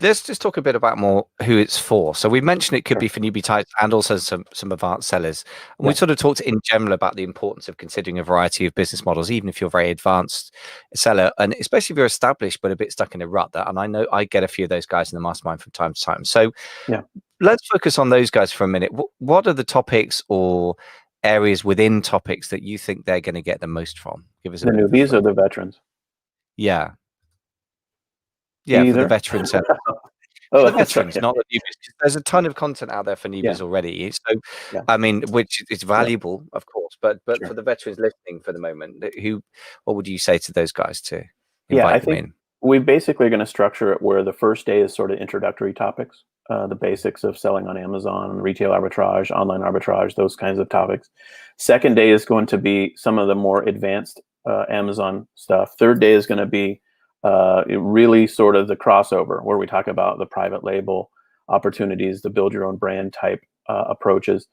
A: let's just talk a bit about more who it's for. So we mentioned it could be for newbie types and also some advanced sellers. And we
B: Yeah.
A: sort of talked in general about the importance of considering a variety of business models, even if you're a very advanced seller, and especially if you're established but a bit stuck in a rut. And I know I get a few of those guys in the mastermind from time to time. So
B: Yeah.
A: let's focus on those guys for a minute. What are the topics or areas within topics that you think they're going to get the most from? Give us a
B: The
A: bit of a
B: newbies or
A: flavor.
B: the veterans?
A: Yeah. Yeah, for the
B: Either.
A: veterans. For
B: Oh,
A: the
B: that's
A: veterans,
B: right.
A: not the newbies, 'cause there's a ton of content out there for
B: Yeah.
A: newbies already. So,
B: Yeah.
A: I mean, which is
B: Yeah.
A: valuable, of course, but for
B: Sure.
A: the veterans listening for the moment, what would you say to those guys to
B: Yeah, I
A: invite them
B: think
A: in?
B: we basically are going to structure it where the first day is sort of introductory topics, the basics of selling on Amazon, retail arbitrage, online arbitrage, those kinds of topics. Second day is going to be some of the more advanced Amazon stuff. Third day is going to be really sort of the crossover where we talk about the private label opportunities, the build your own brand type approaches.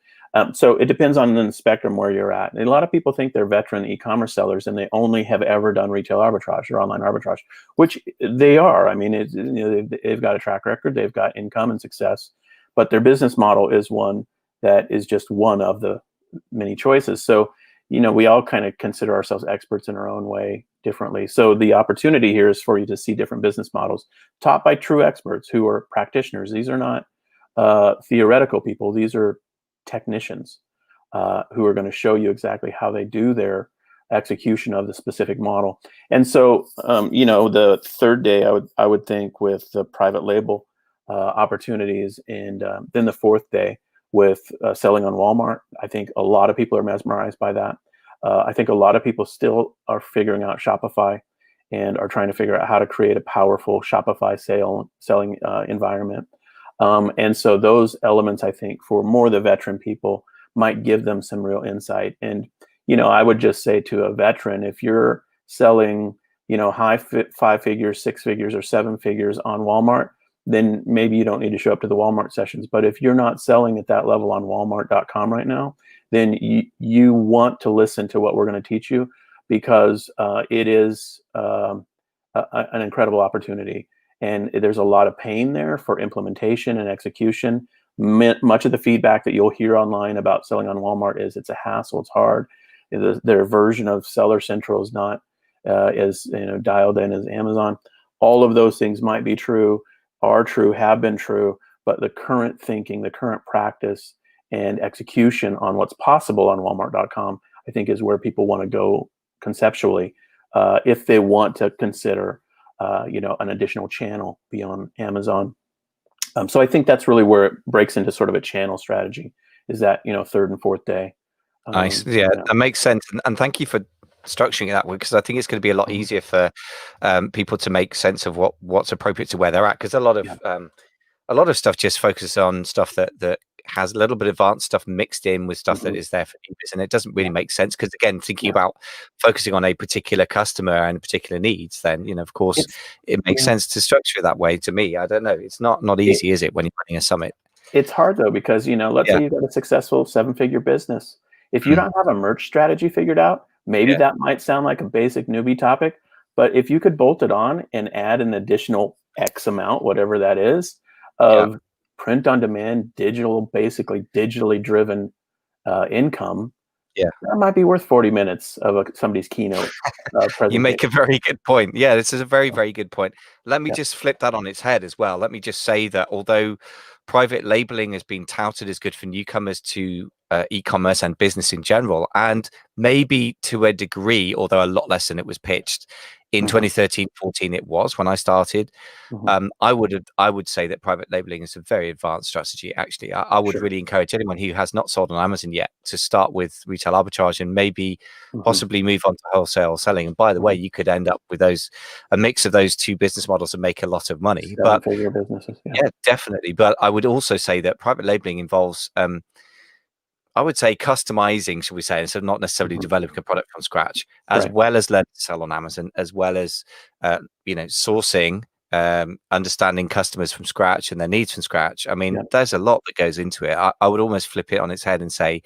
B: So it depends on the spectrum where you're at. And a lot of people think they're veteran e-commerce sellers and they only have ever done retail arbitrage or online arbitrage, which they are. I mean, they've got a track record, they've got income and success, but their business model is one that is just one of the many choices. So, we all kind of consider ourselves experts in our own way differently. So the opportunity here is for you to see different business models taught by true experts who are practitioners. These are not theoretical people. These are technicians who are going to show you exactly how they do their execution of the specific model. And so, the third day, I would think with the private label opportunities, and then the fourth day with selling on Walmart. I think a lot of people are mesmerized by that. I think a lot of people still are figuring out Shopify and are trying to figure out how to create a powerful Shopify selling environment. And so those elements, I think, for more the veteran people, might give them some real insight. And I would just say to a veteran, if you're selling, five figures, six figures, or seven figures on Walmart, then maybe you don't need to show up to the Walmart sessions. But if you're not selling at that level on Walmart.com right now, then you want to listen to what we're going to teach you, because it is an incredible opportunity. And there's a lot of pain there for implementation and execution. Much of the feedback that you'll hear online about selling on Walmart is it's a hassle, it's hard. Their version of Seller Central is not as dialed in as Amazon. All of those things might be true, are true, have been true, but the current thinking, the current practice and execution on what's possible on Walmart.com, I think, is where people want to go conceptually if they want to consider an additional channel beyond Amazon. So I think that's really where it breaks into sort of a channel strategy, is that third and fourth day.
A: Nice. Yeah, that makes sense. And thank you for structuring it that way, because I think it's going to be a lot easier for people to make sense of what's appropriate to where they're at. Because a lot of stuff just focuses on stuff that has a little bit of advanced stuff mixed in with stuff that is there for newbies, and it doesn't really make sense. Because again, thinking about focusing on a particular customer and particular needs, then of course it makes sense to structure it that way. To me, I don't know, it's not easy, is it, when you're running a summit?
B: It's hard though, because let's say you've got a successful seven-figure business. If you don't have a merch strategy figured out, maybe that might sound like a basic newbie topic, but if you could bolt it on and add an additional X amount, whatever that is, of print on demand, basically digitally driven income, that might be worth 40 minutes of somebody's keynote presentation.
A: You make a very good point. Yeah, this is a very, very good point. Let me just flip that on its head as well. Let me just say that although private labeling has been touted as good for newcomers to e-commerce and business in general, and maybe to a degree, although a lot less than it was pitched in 2013, 14, it was when I started. I would say that private labeling is a very advanced strategy. Actually, I would really encourage anyone who has not sold on Amazon yet to start with retail arbitrage and maybe possibly move on to wholesale selling. And by the way, you could end up with a mix of those two business models and make a lot of money. But
B: Seven-figure businesses.
A: yeah, definitely. But I would also say that private labeling involves I would say customizing, should we say, instead of not necessarily developing a product from scratch, as well as learning to sell on Amazon, as well as sourcing, understanding customers from scratch and their needs from scratch. I mean, there's a lot that goes into it. I would almost flip it on its head and say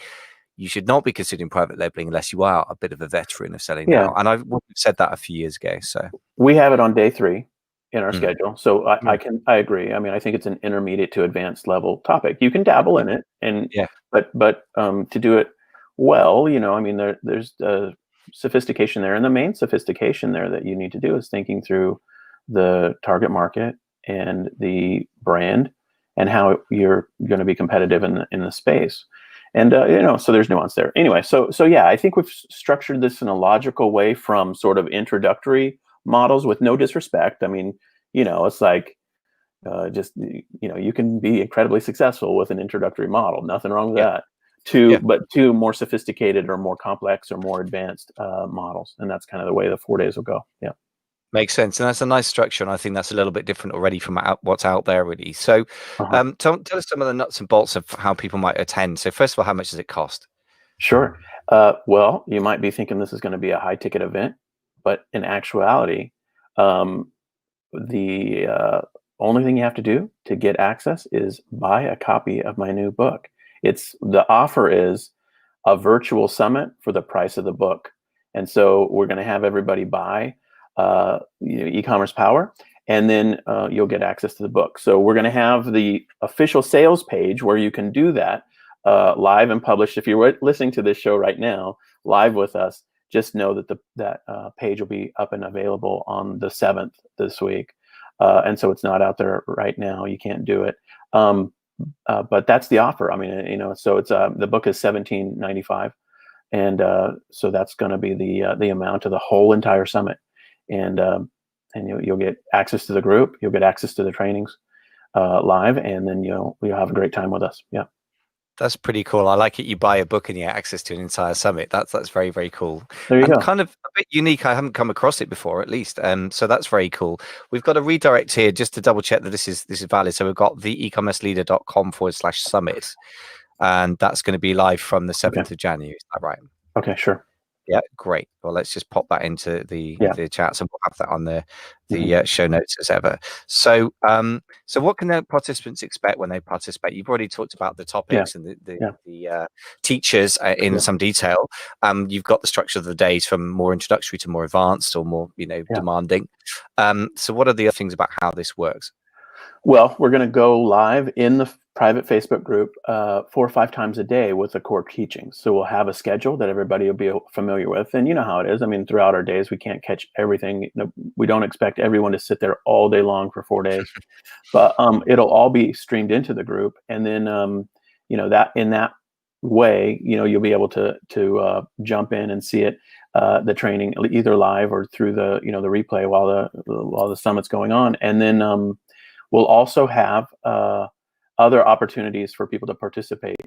A: you should not be considering private labeling unless you are a bit of a veteran of selling now. And I would have said that a few years ago. So
B: we have it on day 3. in our schedule. So
A: Yeah.
B: I agree. I mean, I think it's an intermediate to advanced level topic. You can dabble in it,
A: Yeah.
B: but to do it well, I mean, there's sophistication there, and the main sophistication there that you need to do is thinking through the target market and the brand and how you're going to be competitive in the space. And so there's nuance there. Anyway, so yeah, I think we've structured this in a logical way from sort of introductory models, with no disrespect. I mean, it's like just you can be incredibly successful with an introductory model. Nothing wrong with
A: Yeah.
B: that.
A: Yeah.
B: But to more sophisticated or more complex or more advanced models, and that's kind of the way the 4 days will go. Yeah.
A: Makes sense, and that's a nice structure, and I think that's a little bit different already from what's out there, really. So,
B: Uh-huh.
A: tell us some of the nuts and bolts of how people might attend. So, first of all, how much does it cost?
B: Sure. Well, you might be thinking this is going to be a high ticket event, but in actuality, um, the only thing you have to do to get access is buy a copy of my new book. The offer is a virtual summit for the price of the book, and so we're going to have everybody buy e-commerce power, and then you'll get access to the book. So we're going to have the official sales page where you can do that live and published. If you're listening to this show right now live with us, just know that that page will be up and available on the 7th this week. And so it's not out there right now. You can't do it. But that's the offer. I mean, so it's the book is $17.95, and so that's going to be the amount of the whole entire summit. And you'll get access to the group. You'll get access to the trainings live, and then you'll have a great time with us. Yeah.
A: That's pretty cool. I like it. You buy a book and you get access to an entire summit. That's very, very cool.
B: There you
A: And
B: go.
A: kind of a bit unique. I haven't come across it before, at least. So that's very cool. We've got a redirect here just to double check that this is valid. So we've got theecommerceleader.com/summit, and that's going to be live from the 7th of January. Is that right?
B: Okay, sure.
A: Yeah, great. Well, let's just pop that into the chat, so we'll have that on the show notes as ever. So, so what can the participants expect when they participate? You've already talked about the topics and the teachers in some detail. You've got the structure of the days from more introductory to more advanced or more, demanding. So, what are the other things about how this works?
B: Well, we're going to go live in the private Facebook group 4 or 5 times a day with the core teachings. So we'll have a schedule that everybody will be familiar with. And you know how it is. I mean, throughout our days, we can't catch everything. We don't expect everyone to sit there all day long for 4 days, but it'll all be streamed into the group. And then, that in that way, you'll be able to jump in and see it, the training either live or through the replay while the summit's going on. And then we'll also have other opportunities for people to participate.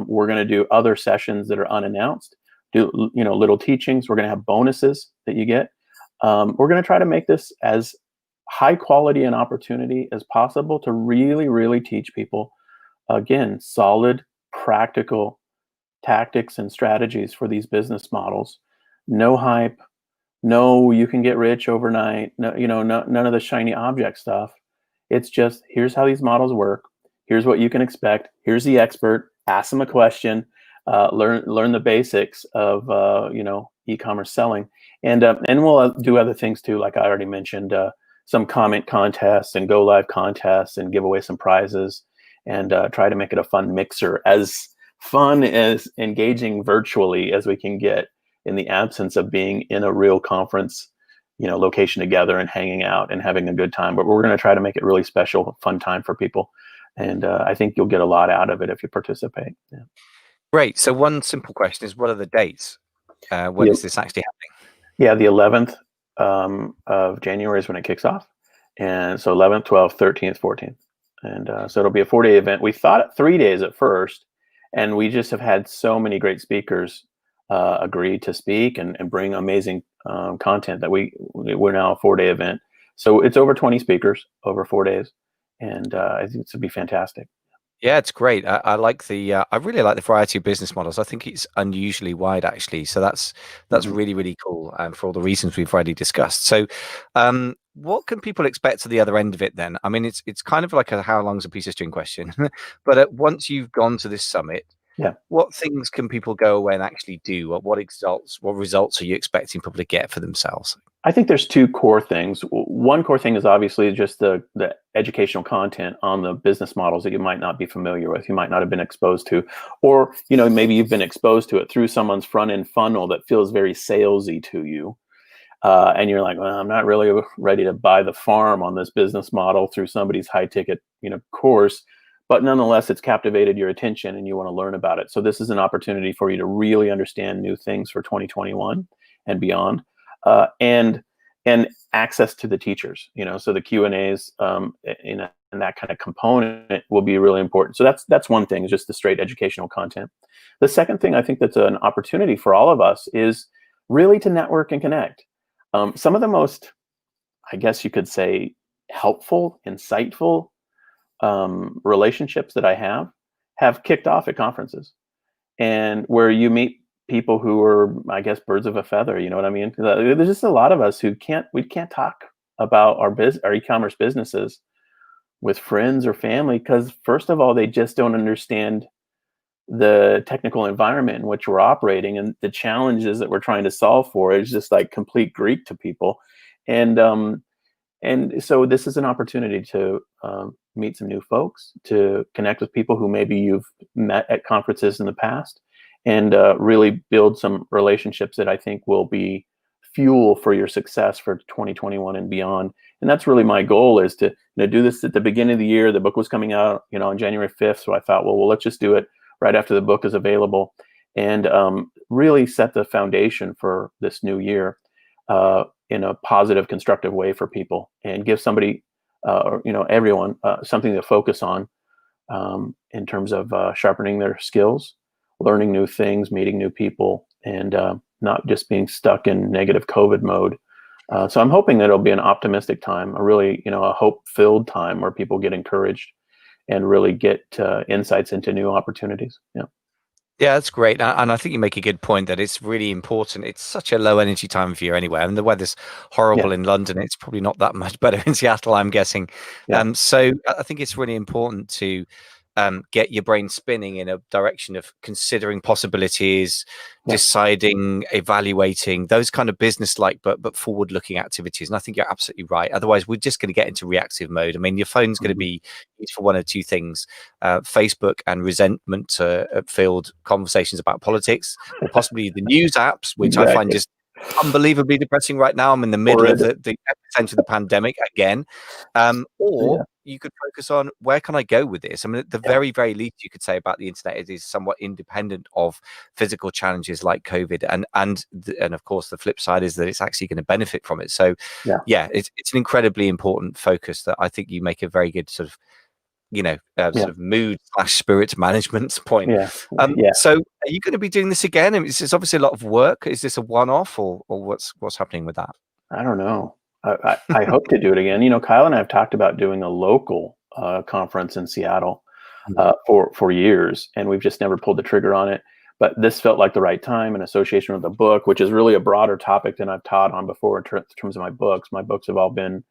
B: We're going to do other sessions that are unannounced, do little teachings. We're going to have bonuses that you get. We're going to try to make this as high quality an opportunity as possible to really, really teach people, again, solid, practical tactics and strategies for these business models. No hype, no you can get rich overnight, no, none of the shiny object stuff. It's just, here's how these models work. Here's what you can expect. Here's the expert. Ask them a question. Learn the basics of e-commerce selling, and we'll do other things too. Like I already mentioned, some comment contests and go live contests, and give away some prizes, and try to make it a fun mixer, as fun as engaging virtually as we can get in the absence of being in a real conference location together and hanging out and having a good time. But we're going to try to make it really special, fun time for people. And I think you'll get a lot out of it if you participate. Yeah.
A: Great. So one simple question is, what are the dates? When is this actually happening?
B: Yeah, the 11th of January is when it kicks off. And so 11th, 12th, 13th, 14th. And so it'll be a 4-day event. We thought 3 days at first, and we just have had so many great speakers agree to speak and bring amazing content that we're now a 4-day event. So it's over 20 speakers over 4 days, and I think it's going to be fantastic.
A: Yeah, it's great. I like I really like the variety of business models. I think it's unusually wide, actually. So that's really, really cool, for all the reasons we've already discussed. So, what can people expect at the other end of it then? I mean, it's kind of like a how long's a piece of string question, but once you've gone to this summit,
B: Yeah.
A: What things can people go away and actually do? What results are you expecting people to get for themselves?
B: I think there's two core things. One core thing is obviously just the educational content on the business models that you might not be familiar with, you might not have been exposed to, or maybe you've been exposed to it through someone's front end funnel that feels very salesy to you, and you're like, well, I'm not really ready to buy the farm on this business model through somebody's high ticket course, but nonetheless it's captivated your attention and you want to learn about it. So this is an opportunity for you to really understand new things for 2021 and beyond. And access to the teachers, so the Q&As, and that kind of component will be really important. So that's one thing, is just the straight educational content. The second thing I think that's an opportunity for all of us is really to network and connect. Some of the most, I guess you could say, helpful, insightful relationships that I have kicked off at conferences, and where you meet people who are, I guess, birds of a feather. You know what I mean? There's just a lot of us who can't talk about our e-commerce businesses with friends or family, because first of all, they just don't understand the technical environment in which we're operating, and the challenges that we're trying to solve for is just like complete Greek to people. And so this is an opportunity to meet some new folks, to connect with people who maybe you've met at conferences in the past, and really build some relationships that I think will be fuel for your success for 2021 and beyond. And that's really my goal, is to do this at the beginning of the year. The book was coming out, on January 5th. So I thought, well, let's just do it right after the book is available, and really set the foundation for this new year in a positive, constructive way for people, and give somebody, or everyone, something to focus on in terms of sharpening their skills, learning new things, meeting new people, and not just being stuck in negative COVID mode. So I'm hoping that it'll be an optimistic time, a really, a hope-filled time where people get encouraged and really get insights into new opportunities. Yeah.
A: Yeah, that's great. And I think you make a good point that it's really important. It's such a low energy time of year anyway. I mean, the weather's horrible
B: Yeah.
A: in London. It's probably not that much better in Seattle, I'm guessing.
B: Yeah.
A: So I think it's really important to get your brain spinning in a direction of considering possibilities,
B: Yeah.
A: deciding, evaluating, those kind of business-like but forward-looking activities. And I think you're absolutely right. Otherwise, we're just going to get into reactive mode. I mean, your phone's going to be used for one or two things: Facebook and resentment-filled conversations about politics, or possibly the news apps, which I find
B: Exactly.
A: just unbelievably depressing right now. I'm in the middle of the epicenter of the pandemic again. Or you could focus on, where can I go with this? I mean, at the very, very least you could say about the internet, it is somewhat independent of physical challenges like COVID. And of course, the flip side is that it's actually going to benefit from it. So yeah, it's an incredibly important focus that I think you make a very good sort of, sort of mood/spirit management point. So are you going to be doing this again? It's obviously a lot of work. Is this a one-off, or what's happening with that?
B: I don't know. I hope to do it again. Kyle and I have talked about doing a local conference in Seattle for years, and we've just never pulled the trigger on it. But this felt like the right time in association with the book, which is really a broader topic than I've taught on before in terms of my books. My books have all been,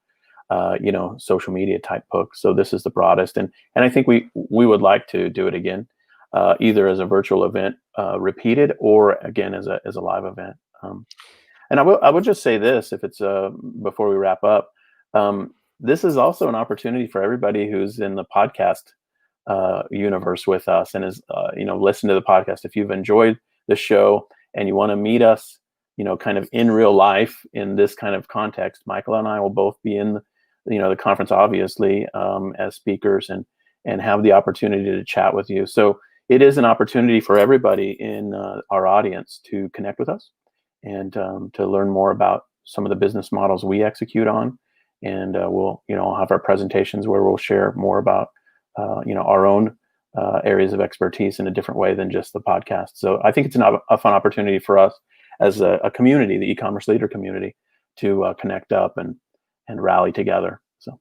B: social media type books. So this is the broadest, and I think we would like to do it again, either as a virtual event, repeated, or again as a live event. And I will just say this, if it's before we wrap up, this is also an opportunity for everybody who's in the podcast universe with us, and is listen to the podcast. If you've enjoyed the show and you want to meet us, kind of in real life in this kind of context, Michael and I will both be in the conference, obviously, as speakers, and have the opportunity to chat with you. So it is an opportunity for everybody in our audience to connect with us, and to learn more about some of the business models we execute on. And we'll have our presentations where we'll share more about our own areas of expertise in a different way than just the podcast. So I think it's a fun opportunity for us as a community, the e-commerce leader community, to connect up and rally together. So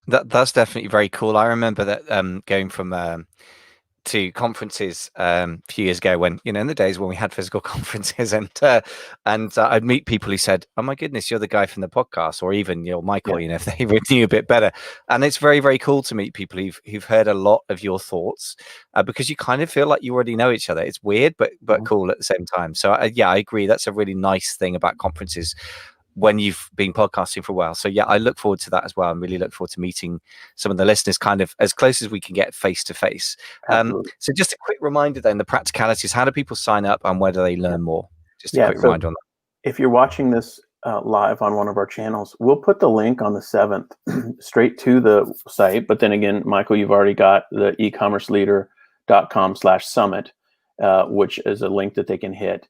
A: that's definitely very cool. I remember that going from to conferences a few years ago when, in the days when we had physical conferences, and I'd meet people who said, "Oh my goodness, you're the guy from the podcast," or even, Michael, if they knew a bit better. And it's very, very cool to meet people who've heard a lot of your thoughts, because you kind of feel like you already know each other. It's weird, but cool at the same time. So I agree. That's a really nice thing about conferences when you've been podcasting for a while. So yeah, I look forward to that as well, and really look forward to meeting some of the listeners kind of as close as we can get face to face. So just a quick reminder then, the practicalities, how do people sign up and where do they learn more? Just a quick reminder on that.
B: If you're watching this live on one of our channels, we'll put the link on the 7th straight to the site. But then again, Michael, you've already got the ecommerceleader.com/summit, which is a link that they can hit.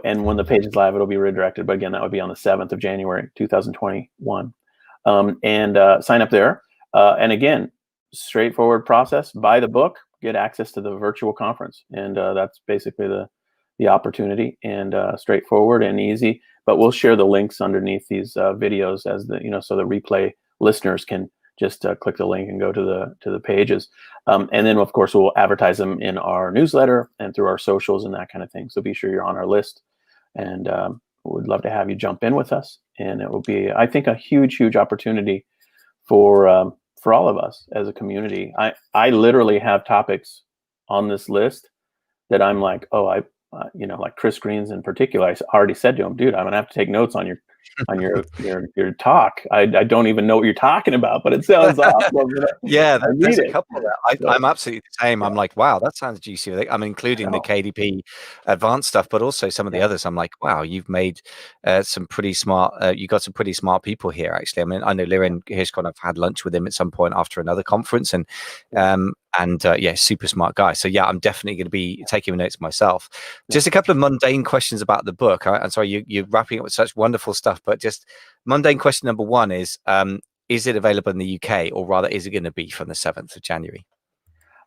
B: And when the page is live, it'll be redirected. But again, that would be on the 7th of January, 2021. And sign up there. And again, straightforward process. Buy the book, get access to the virtual conference. And that's basically the opportunity, and straightforward and easy. But we'll share the links underneath these videos as so the replay listeners can just click the link and go to the pages. And then, of course, we'll advertise them in our newsletter and through our socials and that kind of thing. So be sure you're on our list, and we'd love to have you jump in with us. And it will be, I think, a huge, huge opportunity for all of us as a community. I literally have topics on this list that I'm like, like Chris Green's in particular. I already said to him, dude, I'm gonna have to take notes on your talk. I don't even know what you're talking about, but it sounds awesome.
A: Yeah, there's a couple of that. I'm absolutely the same. I'm like, wow, that sounds juicy. I'm including the KDP advanced stuff, but also some of the others. I'm like, wow, you've made some pretty smart. You got some pretty smart people here, actually. I mean, I know Liren Hirschkorn. I've had lunch with him at some point after another conference, and super smart guy. So yeah, I'm definitely going to be taking notes myself. Just a couple of mundane questions about the book. I'm sorry, you're wrapping up with such wonderful stuff, but just mundane question number one is it available in the UK, or rather, is it going to be from the 7th of January?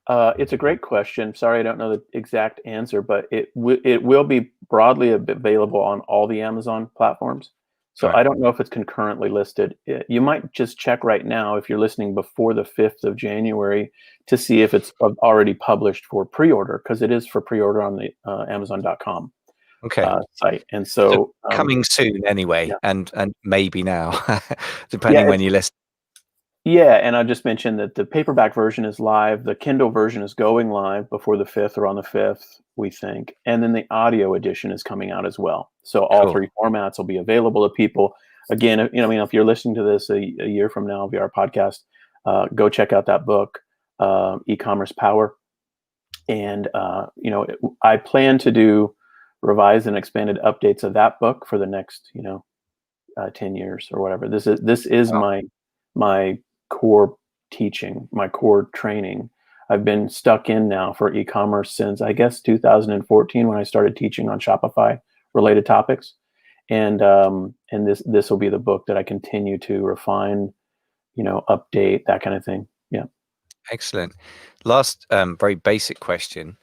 B: It's a great question. Sorry, I don't know the exact answer, but it will be broadly available on all the Amazon platforms. So I don't know if it's concurrently listed. You might just check right now if you're listening before the 5th of January to see if it's already published for pre-order, because it is for pre-order on the Amazon.com site. And so
A: coming soon anyway, and maybe now, depending when you listen.
B: Yeah, and I just mentioned that the paperback version is live. The Kindle version is going live before the 5th or on the 5th, we think. And then the audio edition is coming out as well. So all three formats will be available to people. Again, if you're listening to this a year from now via our podcast, go check out that book, E-commerce Power. And, I plan to do revised and expanded updates of that book for the next, 10 years or whatever. This is my core teaching, my core training. I've been stuck in now for e-commerce since, I guess, 2014 when I started teaching on Shopify related topics. And this will be the book that I continue to refine, update, that kind of thing. Yeah.
A: Excellent. Last very basic question.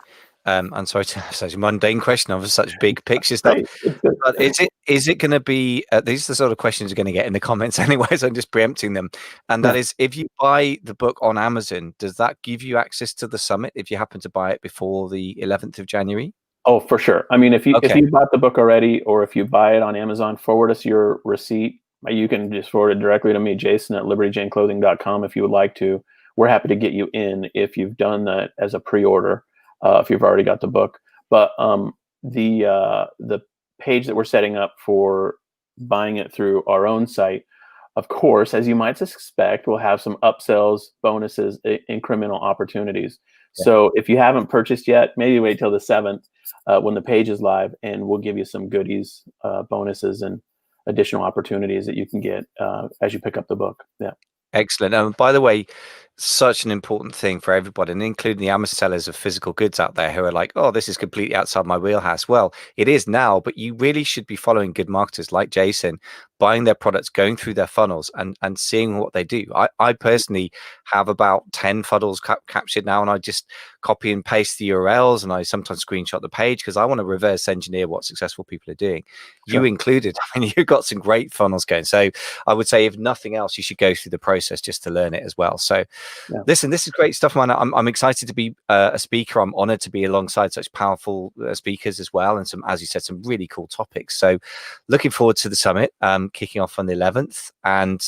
A: I'm sorry to have such a mundane question of such big picture stuff. But is it going to be? These are the sort of questions you're going to get in the comments anyway, so I'm just preempting them. And that is, if you buy the book on Amazon, does that give you access to the summit if you happen to buy it before the 11th of January?
B: Oh, for sure. I mean, if you bought the book already, or if you buy it on Amazon, forward us your receipt. You can just forward it directly to me, Jason at libertyjaneclothing.com, if you would like to. We're happy to get you in if you've done that as a pre-order. If you've already got the book. But the page that we're setting up for buying it through our own site, of course, as you might suspect, we'll have some upsells, bonuses, incremental opportunities. Yeah. So if you haven't purchased yet, maybe wait till the 7th when the page is live, and we'll give you some goodies, bonuses, and additional opportunities that you can get as you pick up the book. Yeah.
A: Excellent. By the way, such an important thing for everybody, and including the Amazon sellers of physical goods out there who are like, oh, this is completely outside my wheelhouse. Well, it is now, but you really should be following good marketers like Jason, buying their products, going through their funnels and seeing what they do. I personally have about 10 funnels captured now, and I just copy and paste the URLs, and I sometimes screenshot the page because I want to reverse engineer what successful people are doing. Sure. You included. I mean, you've got some great funnels going. So I would say, if nothing else, you should go through the process just to learn it as well. So listen, this is great stuff, man. I'm excited to be a speaker. I'm honored to be alongside such powerful speakers as well, and some, as you said, some really cool topics. So, looking forward to the summit, kicking off on the 11th, and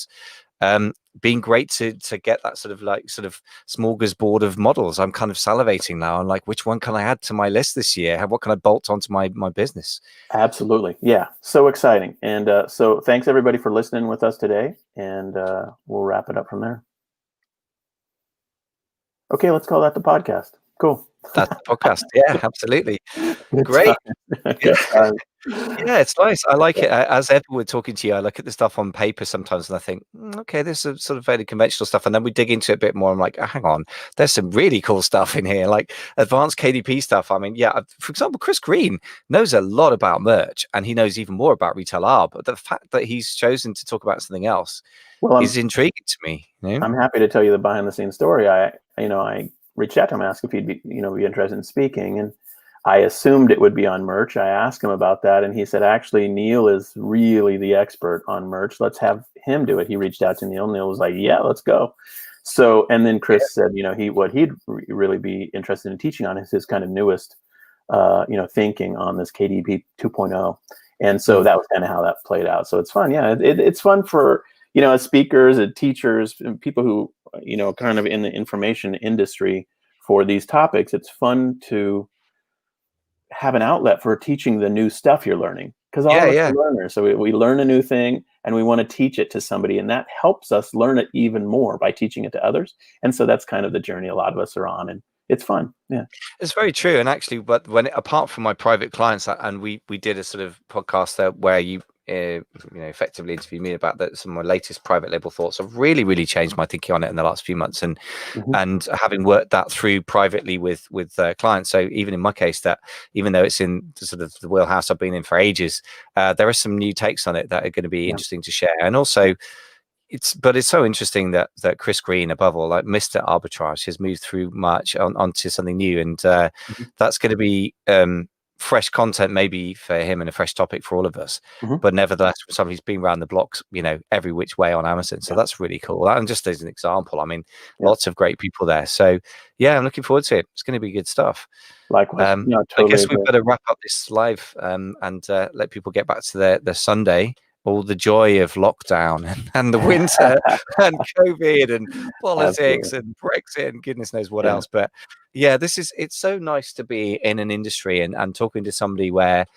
A: being great to get that sort of smorgasbord of models. I'm kind of salivating now. I'm like, which one can I add to my list this year? What can I bolt onto my business?
B: Absolutely. Yeah. So exciting. And so thanks everybody for listening with us today. And we'll wrap it up from there. Okay, let's call that the podcast. Cool.
A: That's the podcast. Yeah, absolutely. Great.
B: Good time.
A: Yeah, it's nice. I like it. As ever, we're talking to you, I look at the stuff on paper sometimes and I think, okay, this is sort of very conventional stuff. And then we dig into it a bit more. I'm like, hang on, there's some really cool stuff in here, like advanced KDP stuff. I mean, yeah, for example, Chris Green knows a lot about merch and he knows even more about retail R. But the fact that he's chosen to talk about something else is intriguing to me. You know?
B: I'm happy to tell you the behind the scenes story. I reached out to him, asked if he'd be interested in speaking, and I assumed it would be on merch. I asked him about that, and he said, actually, Neil is really the expert on merch. Let's have him do it. He reached out to Neil. Neil was like, yeah, let's go. So, and then Chris said, what he'd really be interested in teaching on is his kind of newest, thinking on this KDP 2.0. And so that was kind of how that played out. So it's fun. Yeah, it's fun for, as speakers and teachers and people who, kind of in the information industry for these topics. It's fun to have an outlet for teaching the new stuff you're learning, because all of us are learners. So we learn a new thing and we want to teach it to somebody, and that helps us learn it even more by teaching it to others. And so that's kind of the journey a lot of us are on, and it's fun. Yeah,
A: it's very true. And actually, but apart from my private clients, and we did a sort of podcast there where you effectively interviewed me about some of my latest private label thoughts. I've really changed my thinking on it in the last few months, and having worked that through privately with clients. So even in my case, that even though it's in the sort of the wheelhouse I've been in for ages, there are some new takes on it that are going to be interesting to share. And also, it's so interesting that Chris Green, above all, like Mr. Arbitrage, has moved through much onto something new, and that's going to be fresh content maybe for him and a fresh topic for all of us, but nevertheless for somebody who's been around the blocks, every which way on Amazon. So that's really cool. And just as an example, I mean, lots of great people there. So yeah, I'm looking forward to it. It's going to be good stuff.
B: Likewise.
A: Totally I guess we better wrap up this live and let people get back to their Sunday. All the joy of lockdown and the winter and COVID and politics and Brexit and goodness knows what else. But yeah, it's so nice to be in an industry and talking to somebody where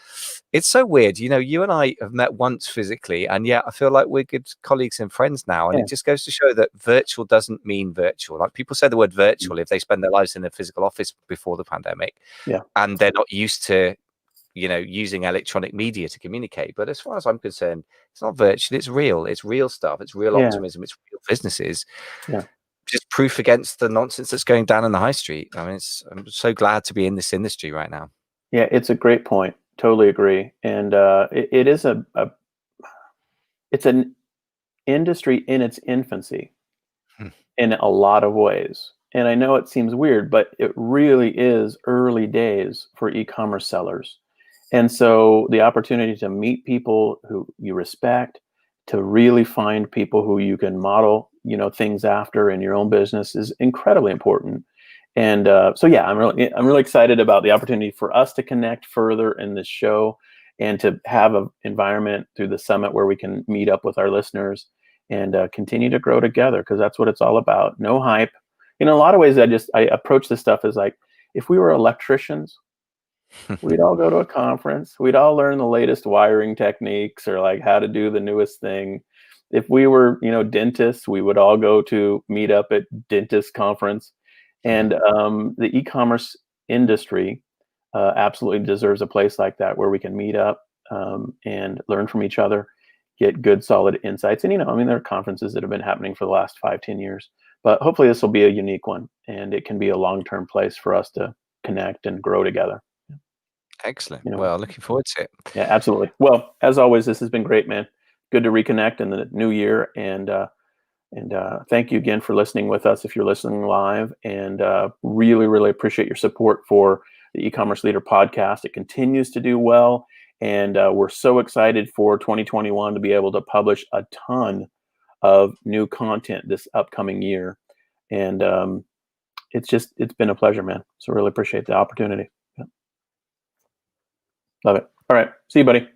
A: it's so weird. You and I have met once physically, and yet I feel like we're good colleagues and friends now. And it just goes to show that virtual doesn't mean virtual. Like, people say the word virtual if they spend their lives in a physical office before the pandemic, and they're not used to using electronic media to communicate. But as far as I'm concerned, it's not virtual, it's real. It's real stuff. It's real optimism. It's real businesses. Just proof against the nonsense that's going down in the high street. I mean, I'm so glad to be in this industry right now.
B: Yeah, it's a great point. Totally agree. And it is it's an industry in its infancy in a lot of ways. And I know it seems weird, but it really is early days for e-commerce sellers. And so the opportunity to meet people who you respect, to really find people who you can model, things after in your own business is incredibly important. And so, yeah, I'm really excited about the opportunity for us to connect further in this show and to have an environment through the summit where we can meet up with our listeners and continue to grow together, because that's what it's all about. No hype. In a lot of ways, I approach this stuff as like, if we were electricians, we'd all go to a conference. We'd all learn the latest wiring techniques or like how to do the newest thing. If we were, dentists, we would all go to meet up at dentist conference. And the e-commerce industry absolutely deserves a place like that where we can meet up and learn from each other, get good, solid insights. And, there are conferences that have been happening for the last 5-10 years, but hopefully this will be a unique one, and it can be a long-term place for us to connect and grow together.
A: Excellent. Well, looking forward to it.
B: Yeah, absolutely. Well, as always, this has been great, man. Good to reconnect in the new year. And thank you again for listening with us if you're listening live. And really appreciate your support for the E-commerce Leader podcast. It continues to do well. And we're so excited for 2021 to be able to publish a ton of new content this upcoming year. And it's been a pleasure, man. So really appreciate the opportunity. Yeah. Love it. All right. See you, buddy.